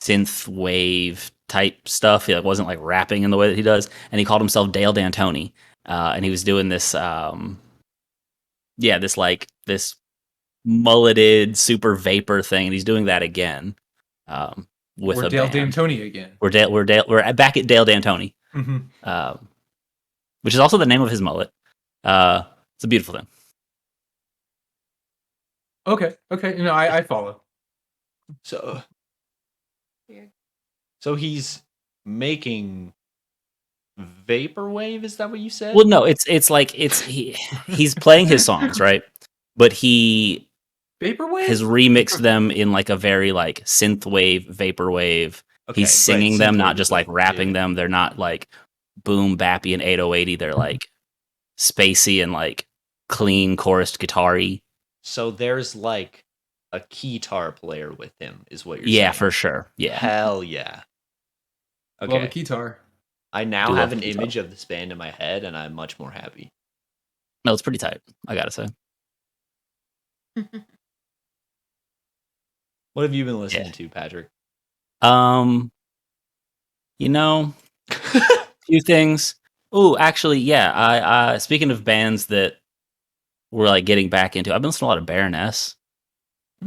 synth wave type stuff. He like wasn't like rapping in the way that he does, and he called himself Dale D'Antoni, and he was doing this this mulleted super vapor thing, and he's doing that again with We're a Dale band. D'Antoni again. We're back at Dale D'Antoni, Mhm. which is also the name of his mullet. It's a beautiful thing. Okay. You know, I follow. So Weird. so he's making vaporwave, is that what you said? Well, no, it's like he's playing his songs, right? But he Vaporwave? has remixed them in like a very like synthwave, vaporwave. Okay, He's singing right, them, synthwave not is just what- like rapping yeah. them. They're not like boom bappy and 808y. They're like spacey and like clean chorused guitar-y. So there's like a keytar player with him, is what you're Yeah, saying. for sure. Yeah. Hell yeah. Love a Okay. guitar. I now Do have love an the guitar. image of this band in my head, and I'm much more happy. No, it's pretty tight, I gotta say. What have you been listening to, Patrick? You know, few things. Oh, actually, yeah. I speaking of bands that we're like getting back into, I've been listening to a lot of Baroness.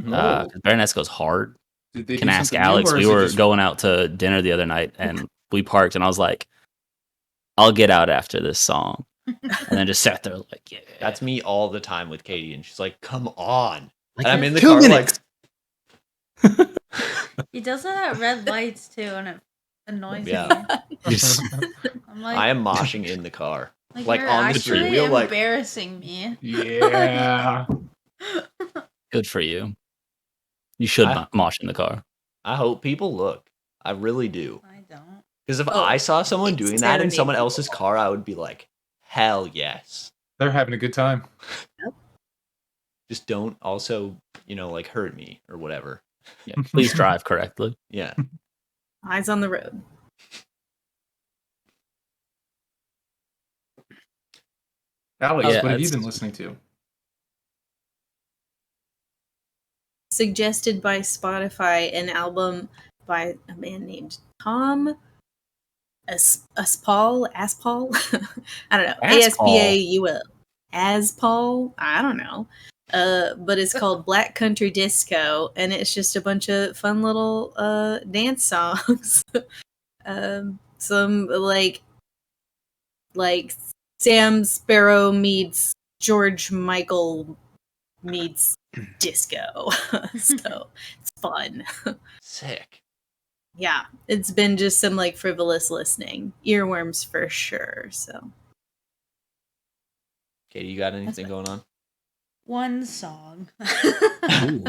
Oh. Baroness goes hard. Did they Can do ask something new, Alex. or We is it were just going out to dinner the other night, and we parked, and I was like, "I'll get out after this song," and then just sat there like, "Yeah." That's me all the time with Katie, and she's like, "Come on!" Like, And I'm in the 2 car minutes. He does it at red lights too, and it annoys Yeah. me. Just- I'm like, I am moshing in the car, like you're on the actually street wheel, like embarrassing me. Yeah. good for you. You should mosh in the car. I hope people look. I really do. I don't. Because if Oh, I saw someone doing that in serenade someone people. else's car, I would be like, hell yes. They're having a good time. Just don't also, like hurt me or whatever. Yeah, please drive correctly. Yeah. Eyes on the road. Alex, Yeah, what have you it's- been listening to? Suggested by Spotify, an album by a man named Tom Aspal. I don't know. Aspaul. Aspal. I don't know. But it's called Black Country Disco, and it's just a bunch of fun little dance songs. Some like Sam Sparrow meets George Michael meets disco. So it's fun. Sick. Yeah, it's been just some like frivolous listening. Earworms for sure. So Katie, you got anything going on? One song. Ooh.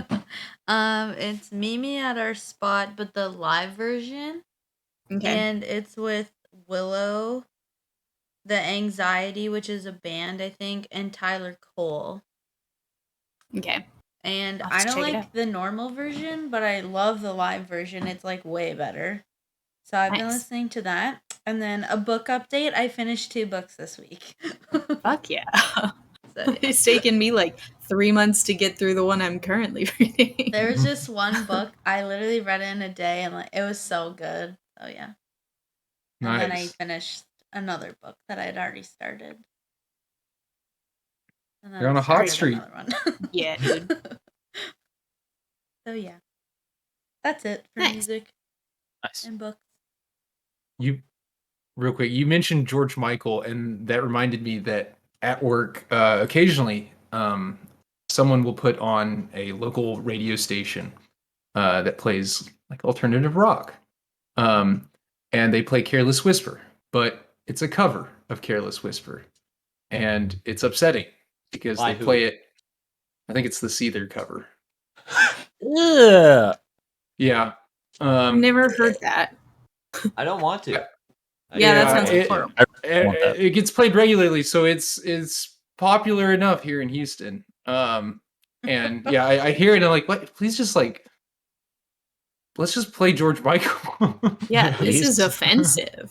It's Mimi at Our Spot, but the live version. okay. And it's with Willow, The Anxiety, which is a band, I think, and Tyler Cole. Okay. And I'll have I to don't check it like out. the normal version, but I love the live version. It's like way better. So I've been Nice. listening to that. And then a book update. I finished 2 books this week. Fuck yeah. So, yeah. It's taken me like 3 months to get through the one I'm currently reading. There was just one book. I literally read it in a day and like it was so good. So yeah. And then I Nice. finished another book that I had already started. And then You're on I a hot started streak. another one. Yeah, dude. So yeah. That's it for Nice. music Nice. and books. You, real quick, you mentioned George Michael, and that reminded me that at work, occasionally, someone will put on a local radio station that plays like alternative rock, and they play "Careless Whisper," but it's a cover of "Careless Whisper," and it's upsetting because By they who? play it. I think it's the Seether cover. Yeah. Yeah, I've never heard that. I don't want to. Yeah, that sounds it- horrible. I want that. It gets played regularly, so it's popular enough here in Houston. And yeah, I hear it and I'm like, what? Please just like, let's just play George Michael. Yeah, this Please. is offensive.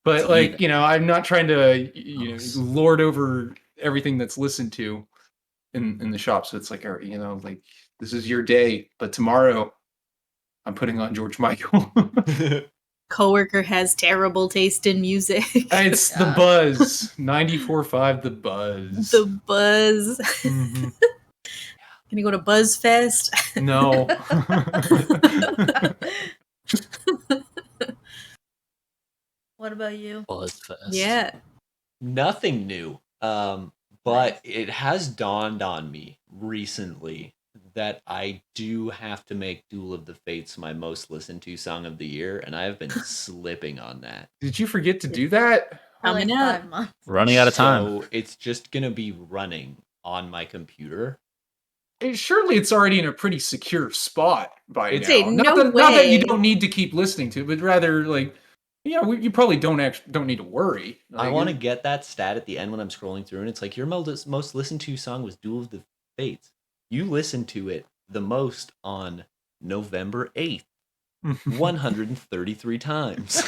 But like, Even. you know, I'm not trying to, you know, lord over everything that's listened to in the shop. So it's like, all right, you know, like this is your day, but tomorrow I'm putting on George Michael. Coworker has terrible taste in music. It's the Yeah. Buzz, 94.5 The Buzz. The Buzz. Mhm. Can you go to BuzzFest? No. What about you? Buzzfest. Yeah. Nothing new. But it has dawned on me recently that I do have to make Duel of the Fates my most listened to song of the year, and I have been slipping on that. Did you forget to do that? For like Coming up. 5 months. Running out of time. So it's just gonna be running on my computer. Surely it's already in a pretty secure spot by It's- now. Say, Not no that you way. don't need to keep listening to it, but rather like, you know, you probably don't need to worry. I Like, want to get that stat at the end when I'm scrolling through, and it's like your most listened to song was "Duel of the Fates." You listened to it the most on November 8th, 133 times.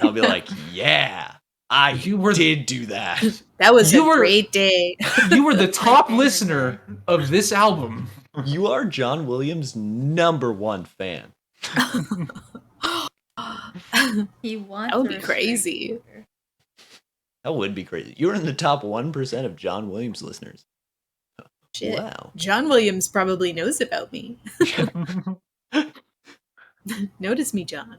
I'll be like, yeah, I did do that. That was You a were- great day. You were the top listener of this album. You are John Williams' #1 fan. He wants That would a be restraint crazy. order. That would be crazy. You're in the top 1% of John Williams listeners. Shit. Wow. John Williams probably knows about me. Notice me, John.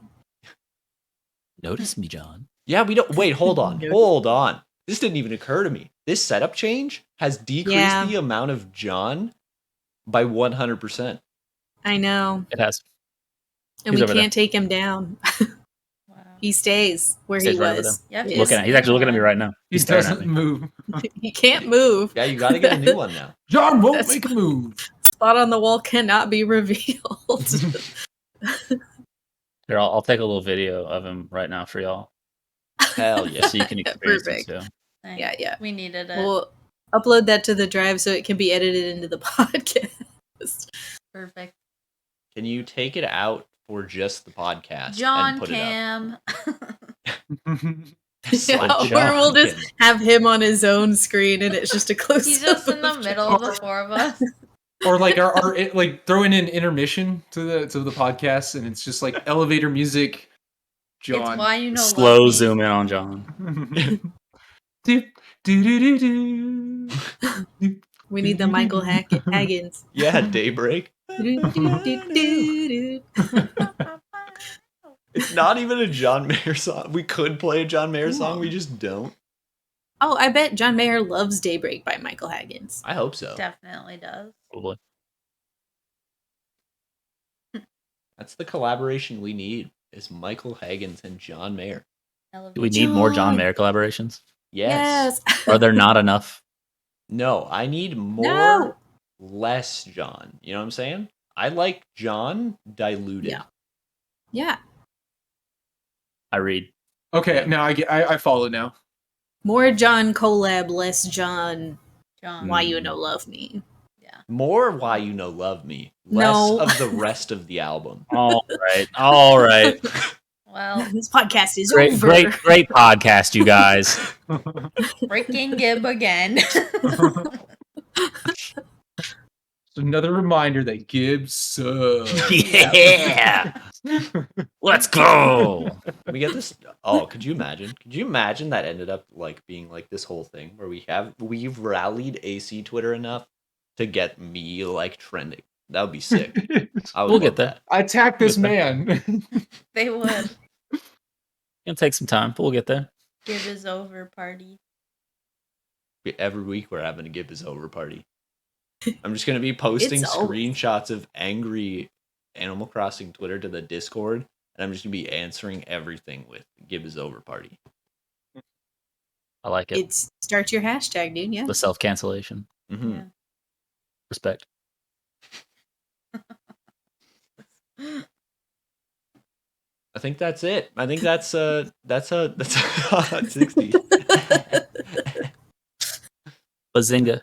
Notice me, John. Yeah, we don't. Wait, hold on. Noted. Hold on. This didn't even occur to me. This setup change has decreased Yeah. the amount of John by 100%. I know. It has. And He's we over there. can't take him down. Wow. He stays where Stays he right over was. You have to Yes. Looking at. He's actually looking at me right now. He He's staring at doesn't me. move. He can't move. Yeah, you got to get a new one now. John won't That's- make a move. Spot on the wall cannot be revealed. Here, I'll take a little video of him right now for y'all, Hell yeah. so you can experience it Perfect. too. Nice. Yeah, yeah. We needed it. We'll upload that to the drive so it can be edited into the podcast. Perfect. Can you take it out for just the podcast John and put Cam. Yeah, Slap or we'll John. just have him on his own screen and it's just a close. He's just in the middle of the four of us. Or like like throwing in intermission to the podcast, and it's just like elevator music. John. It's why you know. Slow Love Me. zoom in on John. do, do, do, do. We need the Michael Haggins. Yeah, Daybreak. Do-do-do-do-do. It's not even a John Mayer song. We could play a John Mayer song, we just don't. Oh, I bet John Mayer loves Daybreak by Michael Haggins. I hope so. Definitely does. Probably. That's the collaboration we need. Is Michael Haggins and John Mayer. Do we need more John John. Mayer collaborations? Yes. Are there not enough? No, I need more, No. less John. You know what I'm saying? I like John diluted. Yeah. Yeah. I read. Okay, now I follow now. More John collab, less John. John. Why you no love me? More Why You Know Love Me. Less No. of the rest of the album. All right. All right. Well, This podcast is Great, over. great podcast, you guys. freaking Gibb again. Another reminder that Gibbs sucks. Yeah. Let's go. We get this. Oh, could you imagine? Could you imagine that ended up like being like this whole thing where we've rallied AC Twitter enough to get me like trending. That would be sick. I would We'll love get there. Attack this man. They would. It'll take some time, but we'll get there. Gibb is over party. Every week we're having a Gibb is over party. I'm just gonna be posting It's over. screenshots of angry Animal Crossing Twitter to the Discord, and I'm just gonna be answering everything with Gibb is over party. I like it. It's start your hashtag, dude. Yeah. The self-cancellation. Mm-hmm. Yeah. Respect. I think that's it. I think that's 60. Bazinga.